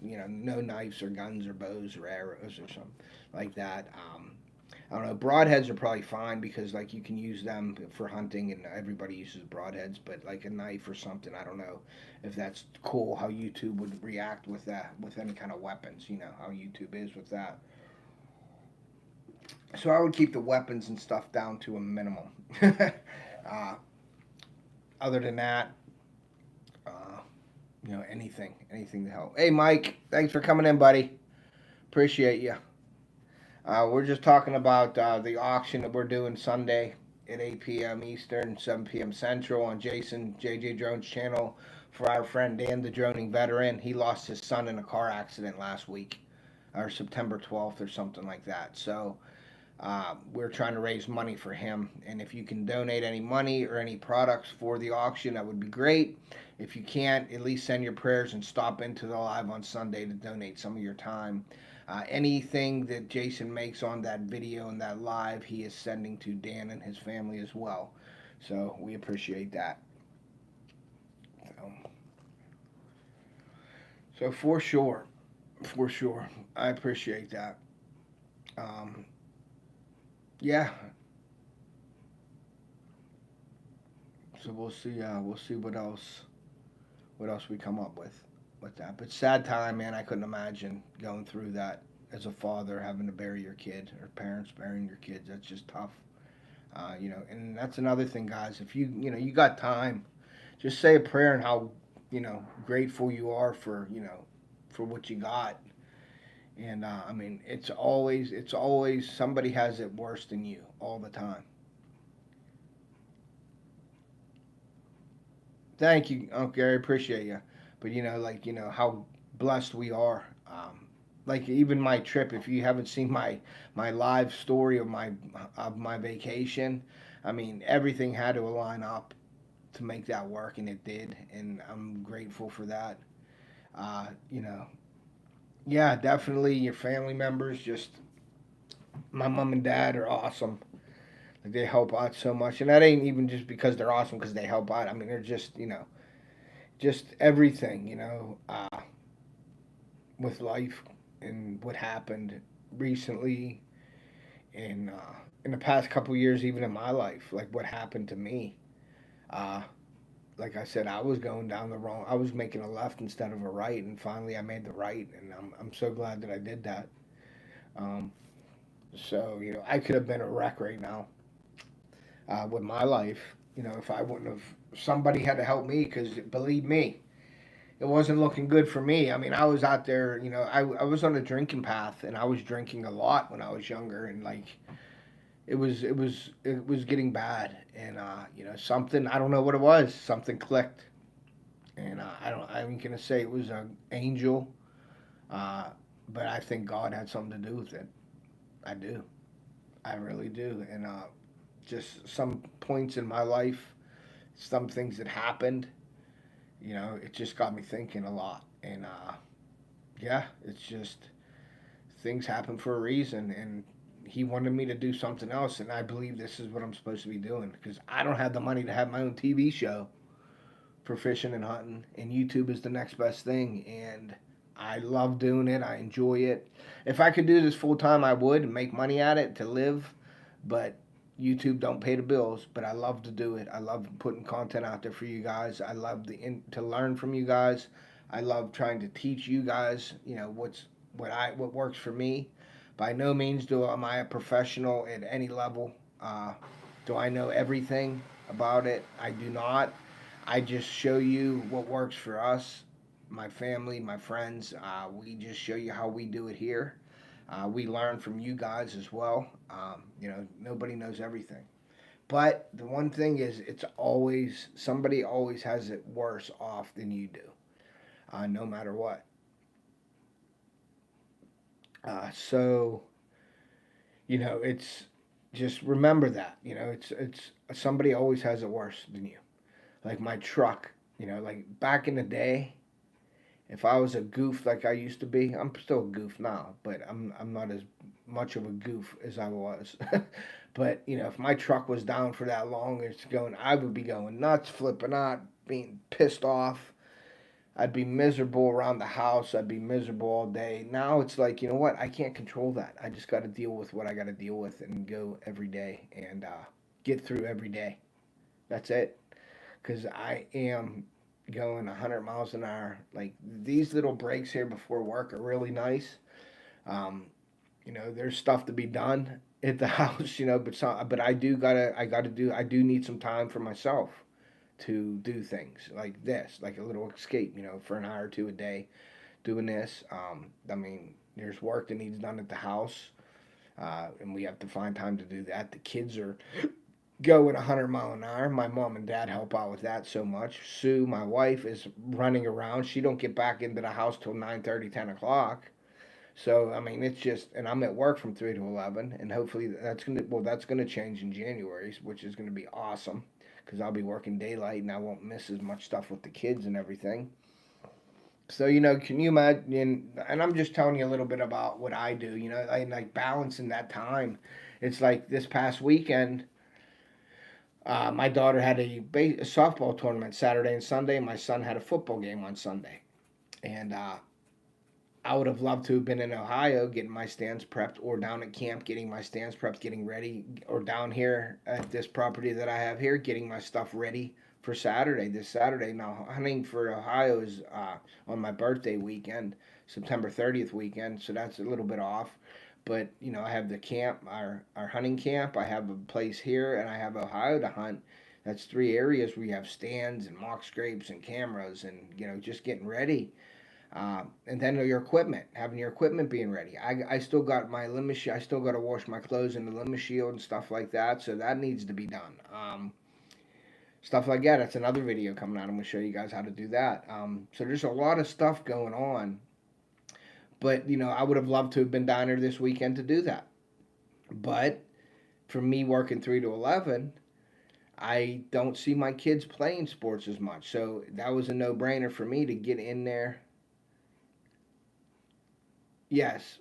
you know, no knives or guns or bows or arrows or something like that. I don't know, broadheads are probably fine because, like, you can use them for hunting and everybody uses broadheads, but like a knife or something, I don't know if that's cool, how YouTube would react with that, with any kind of weapons, you know, how YouTube is with that. So I would keep the weapons and stuff down to a minimum. Other than that, you know, anything to help. Hey, Mike, thanks for coming in, buddy. Appreciate you. We're just talking about the auction that we're doing Sunday at 8 p.m. Eastern, 7 p.m. Central on Jason JJ Drone's channel for our friend Dan, the droning veteran. He lost his son in a car accident last week, or September 12th or something like that. So we're trying to raise money for him, and if you can donate any money or any products for the auction, that would be great. If you can't, at least send your prayers and stop into the live on Sunday to donate some of your time. Anything that Jason makes on that video and that live, he is sending to Dan and his family as well. So we appreciate that. So for sure, I appreciate that. Yeah. So we'll see. We'll see what else we come up with that. But sad time, man. I couldn't imagine going through that as a father, having to bury your kid, or parents burying your kids. That's just tough. You know, and that's another thing, guys. If you know you got time, just say a prayer and how, you know, grateful you are for, you know, for what you got. And I mean, it's always somebody has it worse than you all the time. Thank you, Uncle Gary. Appreciate you. But you know, like, you know how blessed we are. Like even my trip. If you haven't seen my live story of my vacation, I mean, everything had to align up to make that work, and it did. And I'm grateful for that. You know, yeah, definitely your family members. Just my mom and dad are awesome. Like they help out so much, and that ain't even just because they're awesome because they help out. I mean, they're just, you know, just everything, you know, with life and what happened recently in the past couple years, even in my life, like what happened to me. Uh, like I said, I was going down the wrong. I was making a left instead of a right, and finally I made the right, and I'm so glad that I did that. Um, so you know, I could have been a wreck right now with my life. You know, if I wouldn't have, somebody had to help me because believe me, it wasn't looking good for me. I mean, I was out there, you know, I was on a drinking path and I was drinking a lot when I was younger, and like it was getting bad, and you know, something, I don't know what it was, something clicked, and I'm gonna say it was an angel, uh, but I think God had something to do with it. I do, I really do, and just some points in my life, some things that happened, you know, it just got me thinking a lot, and yeah, it's just things happen for a reason, and he wanted me to do something else, and I believe this is what I'm supposed to be doing because I don't have the money to have my own TV show for fishing and hunting, and YouTube is the next best thing, and I love doing it. I enjoy it. If I could do this full time, I would and make money at it to live. But YouTube don't pay the bills. But I love to do it. I love putting content out there for you guys. I love to learn from you guys. I love trying to teach you guys. You know what works for me. By no means am I a professional at any level. Do I know everything about it? I do not. I just show you what works for us, my family, my friends. We just show you how we do it here. We learn from you guys as well. Nobody knows everything. But the one thing is, it's always somebody always has it worse off than you do, no matter what. So it's just remember that. It's somebody always has it worse than you. Like my truck. Like back in the day, if I was a goof like I used to be, I'm still a goof now, but I'm not as much of a goof as I was. But if my truck was down for that long, I would be going nuts, flipping out, being pissed off. I'd be miserable around the house. I'd be miserable all day. Now it's like, you know what? I can't control that. I just got to deal with what I got to deal with and go every day and get through every day. That's it. Because I am going 100 miles an hour. Like these little breaks here before work are really nice. Um, there's stuff to be done at the house, but I do need some time for myself to do things like this, like a little escape, for an hour or two a day doing this. I mean, there's work that needs done at the house, and we have to find time to do that. The kids are going 100 mile an hour. My mom and dad help out with that so much. Sue, my wife, is running around. She don't get back into the house till 9:30, 10 o'clock. So I mean, it's just, and I'm at work from 3 to 11, and hopefully that's gonna change in January, which is gonna be awesome because I'll be working daylight and I won't miss as much stuff with the kids and everything. So can you imagine? And I'm just telling you a little bit about what I do. Like balancing that time. It's like this past weekend. My daughter had a softball tournament Saturday and Sunday. And my son had a football game on Sunday, and I would have loved to have been in Ohio getting my stands prepped, or down at camp getting my stands prepped, getting ready, or down here at this property that I have here getting my stuff ready for Saturday. This Saturday. Now hunting for Ohio is on my birthday weekend, September 30th weekend, so that's a little bit off. But I have the camp, our hunting camp. I have a place here, and I have Ohio to hunt. That's three areas where you have stands and mock scrapes and cameras, and just getting ready. And then your equipment, having your equipment being ready. I still got my limit shield. I still got to wash my clothes in the limit shield and stuff like that. So that needs to be done. Stuff like that. That's another video coming out. I'm going to show you guys how to do that. So there's a lot of stuff going on. But, I would have loved to have been down there this weekend to do that. But for me working 3 to 11, I don't see my kids playing sports as much. So that was a no-brainer for me to get in there. Yes,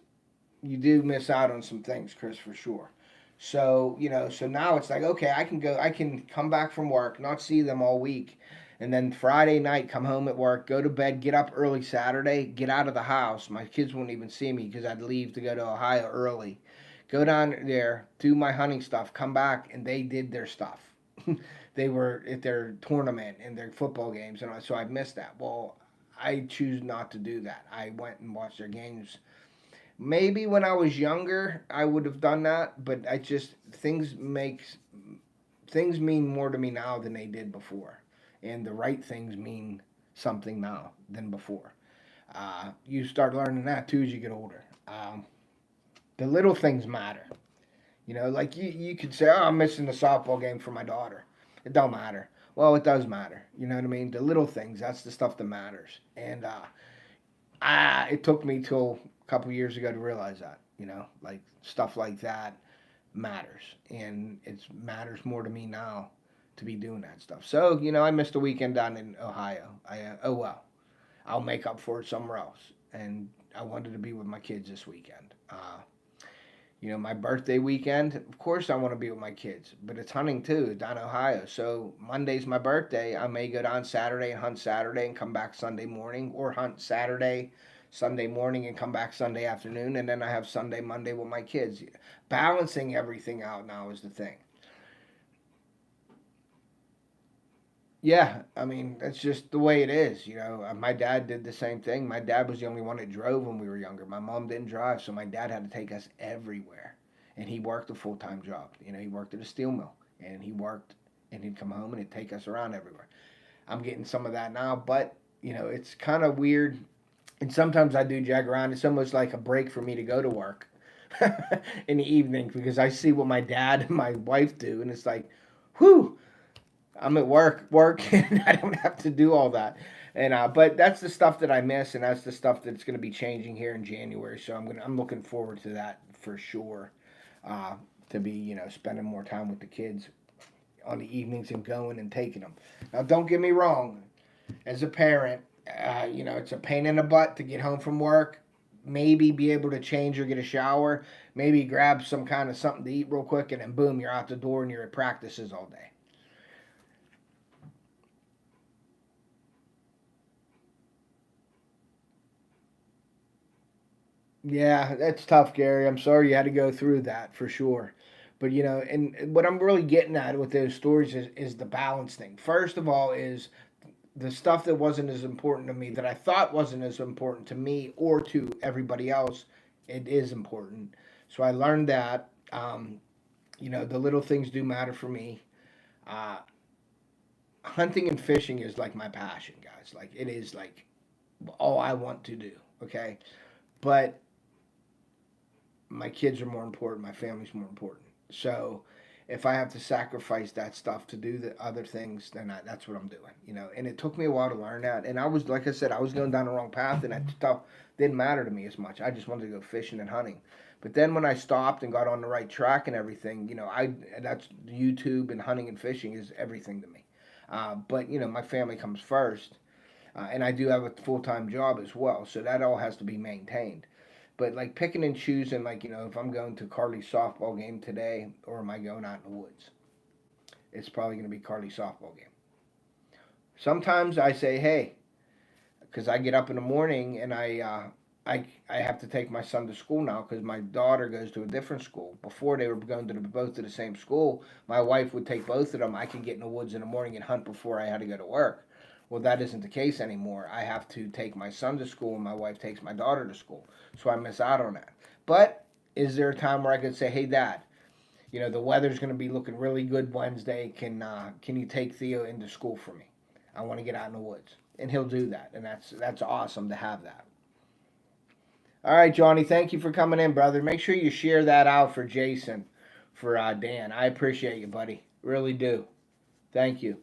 you do miss out on some things, Chris, for sure. So, so now it's like, okay, I can come back from work, not see them all week, and then Friday night come home at work, go to bed, get up early Saturday, get out of the house. My kids wouldn't even see me because I'd leave to go to Ohio early. Go down there, do my hunting stuff, come back, and they did their stuff. They were at their tournament and their football games, and so I missed that. Well, I choose not to do that. I went and watched their games. Maybe when I was younger, I would have done that, but I just things mean more to me now than they did before, and the right things mean something now than before. You start learning that too as you get older. The little things matter. Like you could say, "Oh, I'm missing the softball game for my daughter." It don't matter. Well, it does matter. You know what I mean? The little things, that's the stuff that matters. And it took me till a couple years ago to realize that. Like stuff like that matters, and it matters more to me now to be doing that stuff. So I missed a weekend down in Ohio. Oh well, I'll make up for it somewhere else. And I wanted to be with my kids this weekend. My birthday weekend, of course I want to be with my kids, but it's hunting too, down in Ohio. So Monday's my birthday. I may go down Saturday and hunt Saturday and come back Sunday morning, or hunt Saturday, Sunday morning and come back Sunday afternoon, and then I have Sunday, Monday with my kids. Balancing everything out now is the thing. Yeah, I mean, that's just the way it is. My dad did the same thing. My dad was the only one that drove when we were younger. My mom didn't drive, so my dad had to take us everywhere. And he worked a full time job. He worked at a steel mill, and he worked, and he'd come home and he'd take us around everywhere. I'm getting some of that now, but it's kind of weird. And sometimes I do jag around. It's almost like a break for me to go to work in the evening because I see what my dad and my wife do, and it's like, whew, I'm at work, and I don't have to do all that. And but that's the stuff that I miss, and that's the stuff that's going to be changing here in January. So I'm looking forward to that for sure. Uh, to be spending more time with the kids on the evenings and going and taking them. Now, don't get me wrong. As a parent, it's a pain in the butt to get home from work. Maybe be able to change or get a shower. Maybe grab some kind of something to eat real quick, and then boom, you're out the door and you're at practices all day. Yeah, that's tough, Gary. I'm sorry you had to go through that for sure. But and what I'm really getting at with those stories is the balance thing. First of all, is the stuff that wasn't as important to me that I thought wasn't as important to me or to everybody else, it is important. So I learned that the little things do matter for me. Uh, Hunting and fishing is like my passion, guys. Like it is like all I want to do. Okay, but my kids are more important. My family's more important. So if I have to sacrifice that stuff to do the other things, then that's what I'm doing. And it took me a while to learn that. And I was, like I said, I was going down the wrong path, and that stuff didn't matter to me as much. I just wanted to go fishing and hunting. But then when I stopped and got on the right track and everything, I that's YouTube and hunting and fishing is everything to me. But my family comes first, and I do have a full time job as well, so that all has to be maintained. But like picking and choosing, like if I'm going to Carly's softball game today, or am I going out in the woods? It's probably going to be Carly's softball game. Sometimes I say, hey, because I get up in the morning and I have to take my son to school now because my daughter goes to a different school. Before they were going to both to the same school, my wife would take both of them. I could get in the woods in the morning and hunt before I had to go to work. Well, that isn't the case anymore. I have to take my son to school and my wife takes my daughter to school. So I miss out on that. But is there a time where I could say, hey, Dad, the weather's going to be looking really good Wednesday. Can you take Theo into school for me? I want to get out in the woods. And he'll do that. And that's awesome to have that. All right, Johnny, thank you for coming in, brother. Make sure you share that out for Jason, for Dan. I appreciate you, buddy. Really do. Thank you.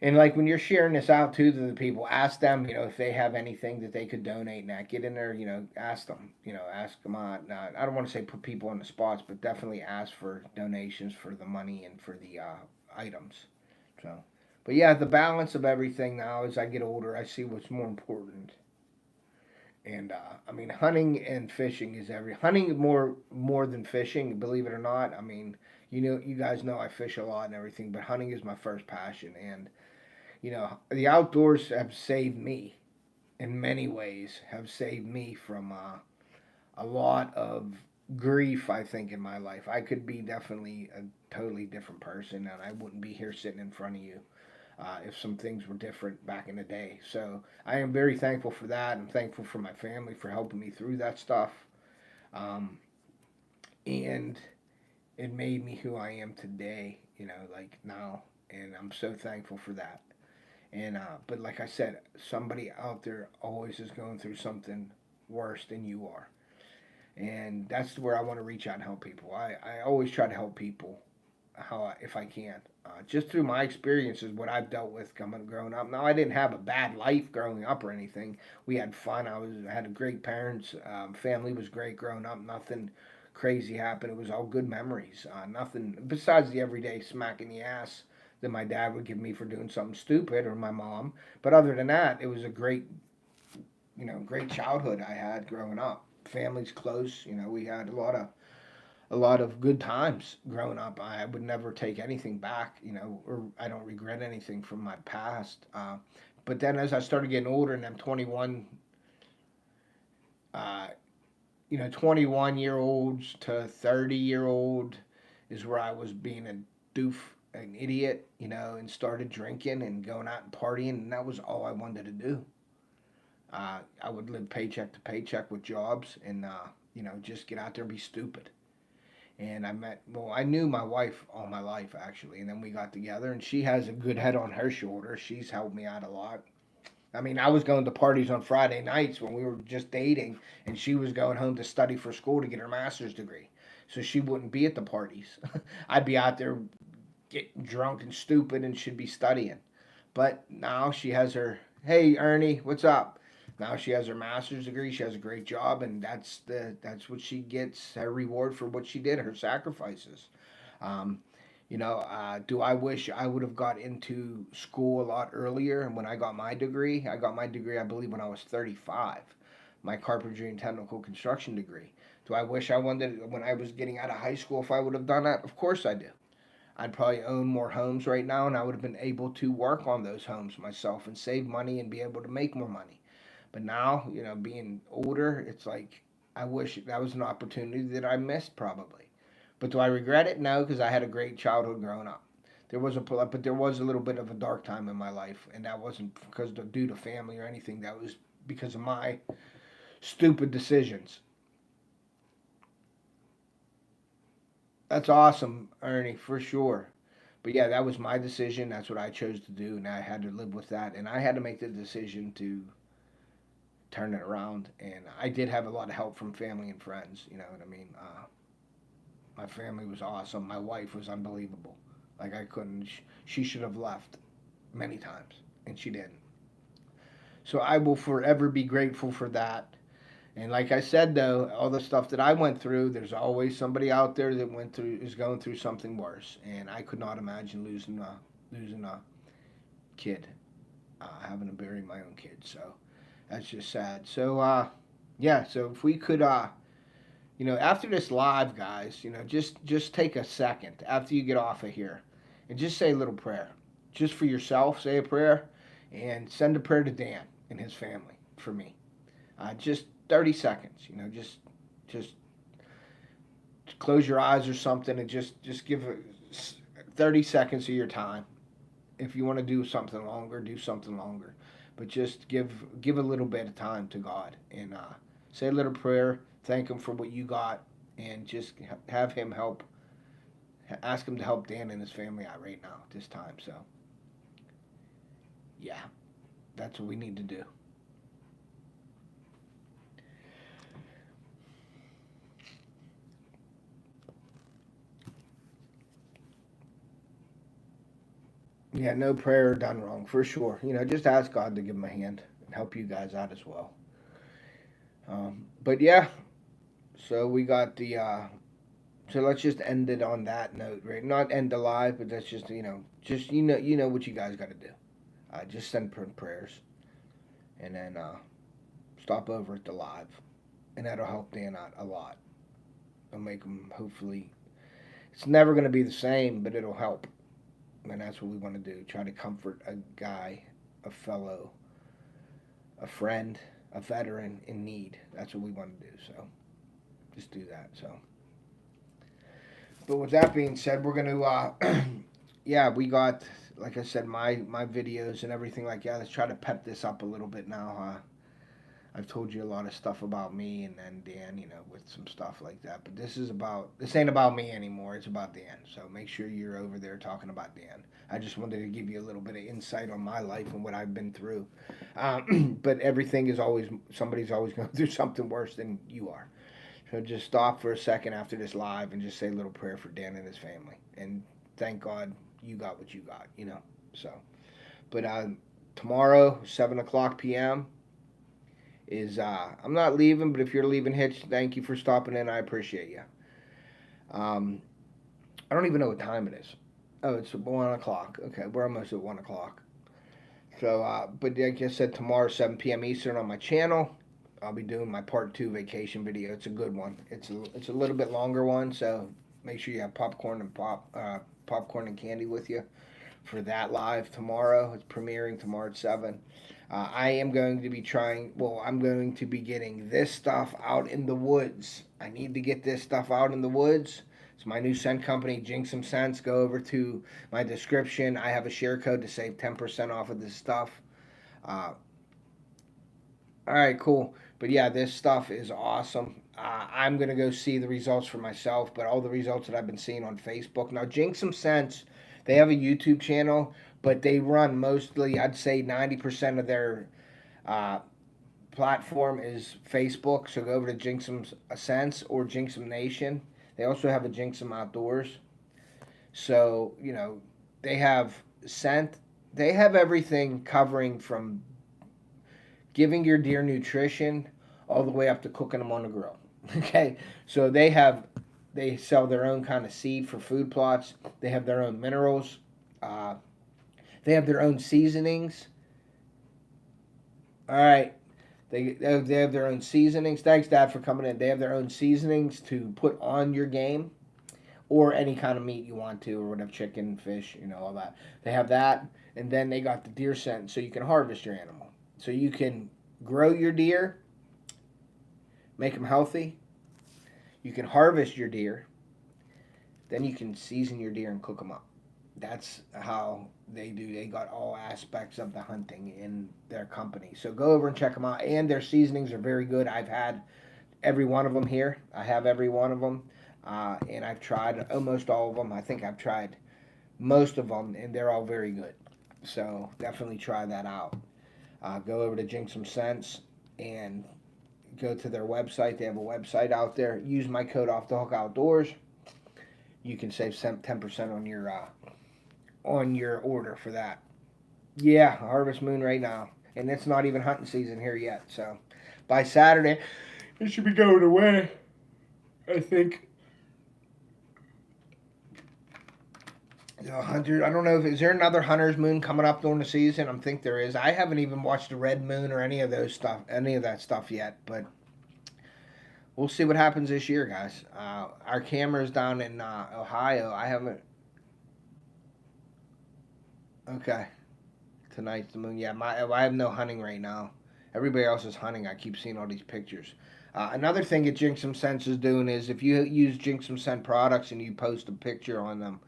And like when you're sharing this out too to the people, ask them, if they have anything that they could donate. Now, get in there, ask them, ask them on. Now, I don't want to say put people on the spots, but definitely ask for donations for the money and for the items. So, but yeah, the balance of everything now as I get older, I see what's more important. And I mean, hunting and fishing is hunting more than fishing. Believe it or not. I mean, you guys know I fish a lot and everything, but hunting is my first passion. And the outdoors have saved me in many ways. Have saved me from a lot of grief. I think in my life, I could be definitely a totally different person, and I wouldn't be here sitting in front of you if some things were different back in the day. So I am very thankful for that. I'm thankful for my family for helping me through that stuff. Um, and it made me who I am today, like now. And I'm so thankful for that. And but like I said, somebody out there always is going through something worse than you are. And that's where I want to reach out and help people. I always try to help people if I can. Just through my experiences, what I've dealt with growing up. Now, I didn't have a bad life growing up or anything. We had fun. I had great parents. Family was great growing up. Nothing crazy happened. It was all good memories. Nothing besides the everyday smack in the ass that my dad would give me for doing something stupid, or my mom. But other than that, it was a great childhood I had growing up. Family's close. We had a lot of good times growing up. I would never take anything back, or I don't regret anything from my past. But then as I started getting older, and I'm 21, You know, 21-year-olds to 30-year-old is where I was being a doof, an idiot, you know, and started drinking and going out and partying, and that was all I wanted to do. I would live paycheck to paycheck with jobs and, you know, just get out there and be stupid. And I knew my wife all my life, actually, and then we got together, and she has a good head on her shoulders. She's helped me out a lot. I mean, I was going to parties on Friday nights when we were just dating, and she was going home to study for school to get her master's degree. So she wouldn't be at the parties. I'd be out there getting drunk and stupid and should be studying. But now she has her, hey Ernie, what's up? Now she has her master's degree. She has a great job, and that's what she gets her reward for what she did, her sacrifices. Um, you know, do I wish I would have got into school a lot earlier? And when I got my degree, I believe, when I was 35, my carpentry and technical construction degree. Do I wish I wanted, when I was getting out of high school, if I would have done that? Of course I do. I'd probably own more homes right now, and I would have been able to work on those homes myself and save money and be able to make more money. But now, you know, being older, it's like I wish that was an opportunity that I missed probably. But do I regret it? No, because I had a great childhood growing up. But there was a little bit of a dark time in my life, and that wasn't because due to family or anything. That was because of my stupid decisions. That's awesome, Ernie, for sure. But yeah, that was my decision. That's what I chose to do, and I had to live with that. And I had to make the decision to turn it around. And I did have a lot of help from family and friends. You know what I mean? My family was awesome. My wife was unbelievable. Like I couldn't. She should have left many times, and she didn't. So I will forever be grateful for that. And like I said, though, all the stuff that I went through, there's always somebody out there that is going through something worse. And I could not imagine losing a kid, having to bury my own kid. So that's just sad. So yeah. So if we could, you know, after this live, guys, you know, just take a second after you get off of here, and just say a little prayer, just for yourself. Say a prayer, and send a prayer to Dan and his family for me. Just 30 seconds, you know, just close your eyes or something, and just give 30 seconds of your time. If you want to do something longer, do something longer, but just give a little bit of time to God, and say a little prayer, thank him for what you got, and just have him ask him to help Dan and his family out right now at this time. So yeah, that's what we need to do. Yeah, no prayer done wrong, for sure. You know, just ask God to give him a hand and help you guys out as well. But yeah, so we got the. So let's just end it on that note, right? Not end the live, but that's just, you know, just you know what you guys got to do. Just send prayers, and then stop over at the live, and that'll help Dan out a lot. It'll make him, hopefully. It's never going to be the same, but it'll help, and that's what we want to do. Try to comfort a guy, a fellow, a friend, a veteran in need. That's what we want to do. So just do that. So, but with that being said, we're gonna yeah, we got, like I said, my videos and everything like that. Let's try to pep this up a little bit now. I've told you a lot of stuff about me and then Dan, you know, with some stuff like that. But this ain't about me anymore. It's about Dan. So make sure you're over there talking about Dan. I just wanted to give you a little bit of insight on my life and what I've been through. But everything is somebody's always going through something worse than you are. So just stop for a second after this live and just say a little prayer for Dan and his family. And thank God you got what you got, you know. So, but tomorrow, 7 o'clock p.m. is I'm not leaving, but if you're leaving, Hitch, thank you for stopping in. I appreciate you. I don't even know what time it is. Oh, it's 1 o'clock. Okay, we're almost at 1 o'clock. So, but like I said, tomorrow 7 p.m. Eastern on my channel, I'll be doing my part 2 vacation video. It's a good one. It's a little bit longer one, so make sure you have popcorn and candy with you for that live tomorrow. It's premiering tomorrow at 7. I am going to be I'm going to be getting this stuff out in the woods. I need to get this stuff out in the woods. It's my new scent company, Jinx Some Scents. Go over to my description. I have a share code to save 10% off of this stuff. Uh, all right, cool. But yeah, this stuff is awesome. I'm going to go see the results for myself, but all the results that I've been seeing on Facebook. Now, Jinx Some Scents, they have a YouTube channel, but they run mostly, I'd say 90% of their uh, platform is Facebook. So go over to Jinx Some Scents or Jinx Some Nation. They also have a Jinx Some Outdoors. So, they have scent, they have everything covering from giving your deer nutrition all the way up to cooking them on the grill. Okay, so they sell their own kind of seed for food plots. They have their own minerals. Uh, they have their own seasonings. All right, they have their own seasonings. Thanks, Dad, for coming in. They have their own seasonings to put on your game or any kind of meat you want to, or whatever, chicken, fish, all that. They have that, and then they got the deer scent, so you can harvest your animal. So you can grow your deer, make them healthy. You can harvest your deer. Then you can season your deer and cook them up. That's how they do. They got all aspects of the hunting in their company. So go over and check them out. And their seasonings are very good. I've had every one of them here. I have every one of them. And I've tried almost all of them. I think I've tried most of them, and they're all very good. So definitely try that out. Go over to Jinx Some Scents and go to their website. They have a website out there. Use my code OFFTHEHOOKOUTDOORS. You can save 10% on your order for that. Yeah, harvest moon right now, and it's not even hunting season here yet. So by Saturday, it should be going away, I think. Hunter, I don't know if is there another hunter's moon coming up during the season. I think there is. I haven't even watched the red moon or any of that stuff yet. But we'll see what happens this year, guys. Our camera's down in Ohio. I haven't. Okay, tonight's the moon. Yeah, I have no hunting right now. Everybody else is hunting. I keep seeing all these pictures. Another thing that Jinx Some Scents is doing is if you use Jinx Some Scent products and you post a picture on them,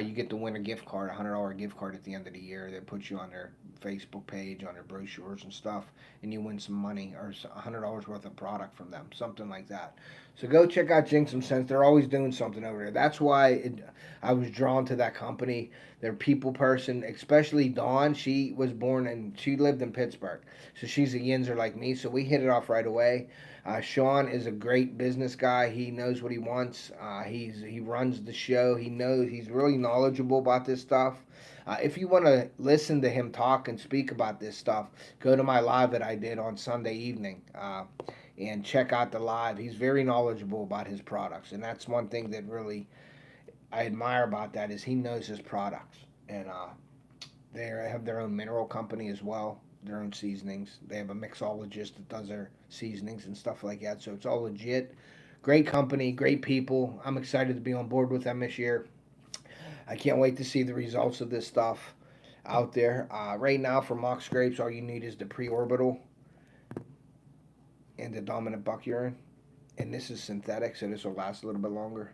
you get to win a gift card, $100 gift card at the end of the year. That puts you on their Facebook page, on their brochures and stuff, and you win some money or $100 worth of product from them, something like that. So go check out Jinx Some Scents. They're always doing something over there. That's why I was drawn to that company. They're people person, especially Dawn. She was born and she lived in Pittsburgh, so she's a Yinzer like me. So we hit it off right away. Sean is a great business guy. He knows what he wants. He runs the show. He's really knowledgeable about this stuff. If you want to listen to him talk and speak about this stuff, go to my live that I did on Sunday evening and check out the live. He's very knowledgeable about his products, and that's one thing that really I admire about that is he knows his products. And they have their own mineral company as well, their own seasonings. They have a mixologist that does their seasonings and stuff like that. So it's all legit. Great company, great people. I'm excited to be on board with them this year. I can't wait to see the results of this stuff out there. Right now for mock scrapes, all you need is the pre-orbital and the dominant buck urine. And this is synthetic, so this will last a little bit longer.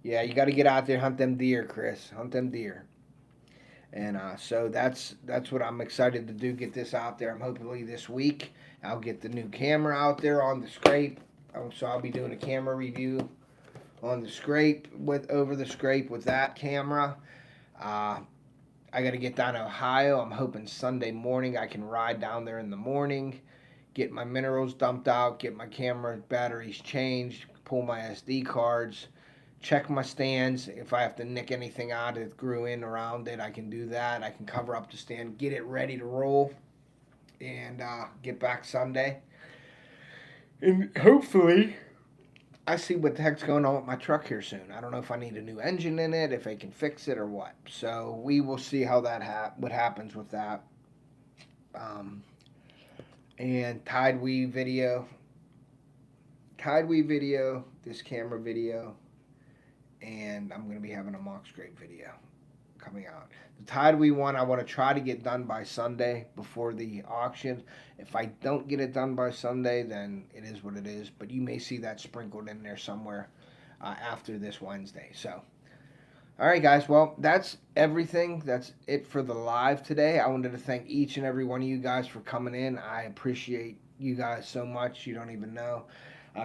Yeah, you got to get out there, hunt them deer, Chris. Hunt them deer. And so that's what I'm excited to do. Get this out there. I'm hopefully this week I'll get the new camera out there on the scrape. So I'll be doing a camera review on the scrape over the scrape with that camera. I got to get down to Ohio. I'm hoping Sunday morning I can ride down there in the morning, get my minerals dumped out, get my camera batteries changed, pull my SD cards, check my stands. If I have to nick anything out that grew in around it, I can do that. I can cover up the stand, get it ready to roll, and get back Sunday. And hopefully, I see what the heck's going on with my truck here soon. I don't know if I need a new engine in it, if I can fix it or what. So we will see how what happens with that. And tide weave video, this camera video, and I'm going to be having a mock scrape video coming out. The tide we want, I want to try to get done by Sunday before the auction. If I don't get it done by Sunday, then it is what it is. But you may see that sprinkled in there somewhere after this Wednesday. So, all right, guys. Well, that's everything. That's it for the live today. I wanted to thank each and every one of you guys for coming in. I appreciate you guys so much. You don't even know.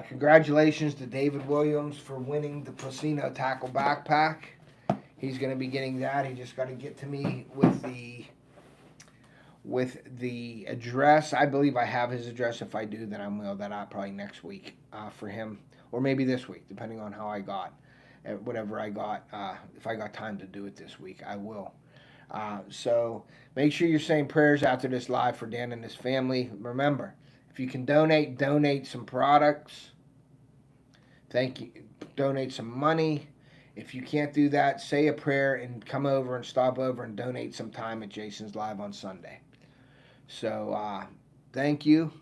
Congratulations to David Williams for winning the Plusinno Tackle Backpack. He's going to be getting that. He just got to get to me with the address. I believe I have his address. If I do, then I'll mail that out probably next week for him, or maybe this week, depending on how I got. Whatever I got, if I got time to do it this week, I will. So make sure you're saying prayers after this live for Dan and his family. Remember, if you can donate some products. Thank you. Donate some money. If you can't do that, say a prayer and come over and stop over and donate some time at Jason's Live on Sunday. So, thank you.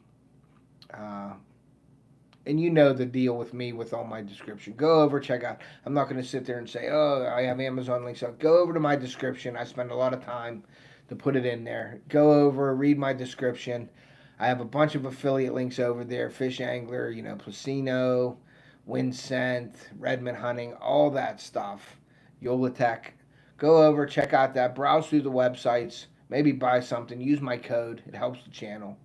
And you know the deal with me with all my description. Go over, check out. I'm not going to sit there and say, oh, I have Amazon links. So go over to my description. I spend a lot of time to put it in there. Go over, read my description. I have a bunch of affiliate links over there. FishAngler, Plusinno, Winsent, Redmond Hunting, all that stuff. Yola Tech. Go over, check out that. Browse through the websites. Maybe buy something. Use my code. It helps the channel.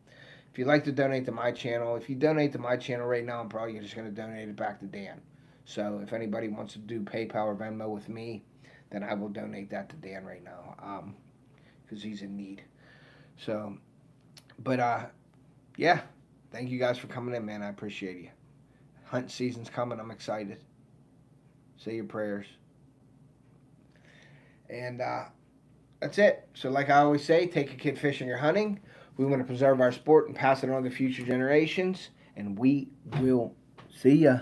If you'd like to donate to my channel, if you donate to my channel right now, I'm probably just going to donate it back to Dan. So if anybody wants to do PayPal or Venmo with me, then I will donate that to Dan right now because he's in need. So, but yeah, thank you guys for coming in, man. I appreciate you. Hunt season's coming. I'm excited. Say your prayers. And that's it. So like I always say, take a kid fishing or hunting. We want to preserve our sport and pass it on to future generations. And we will see ya.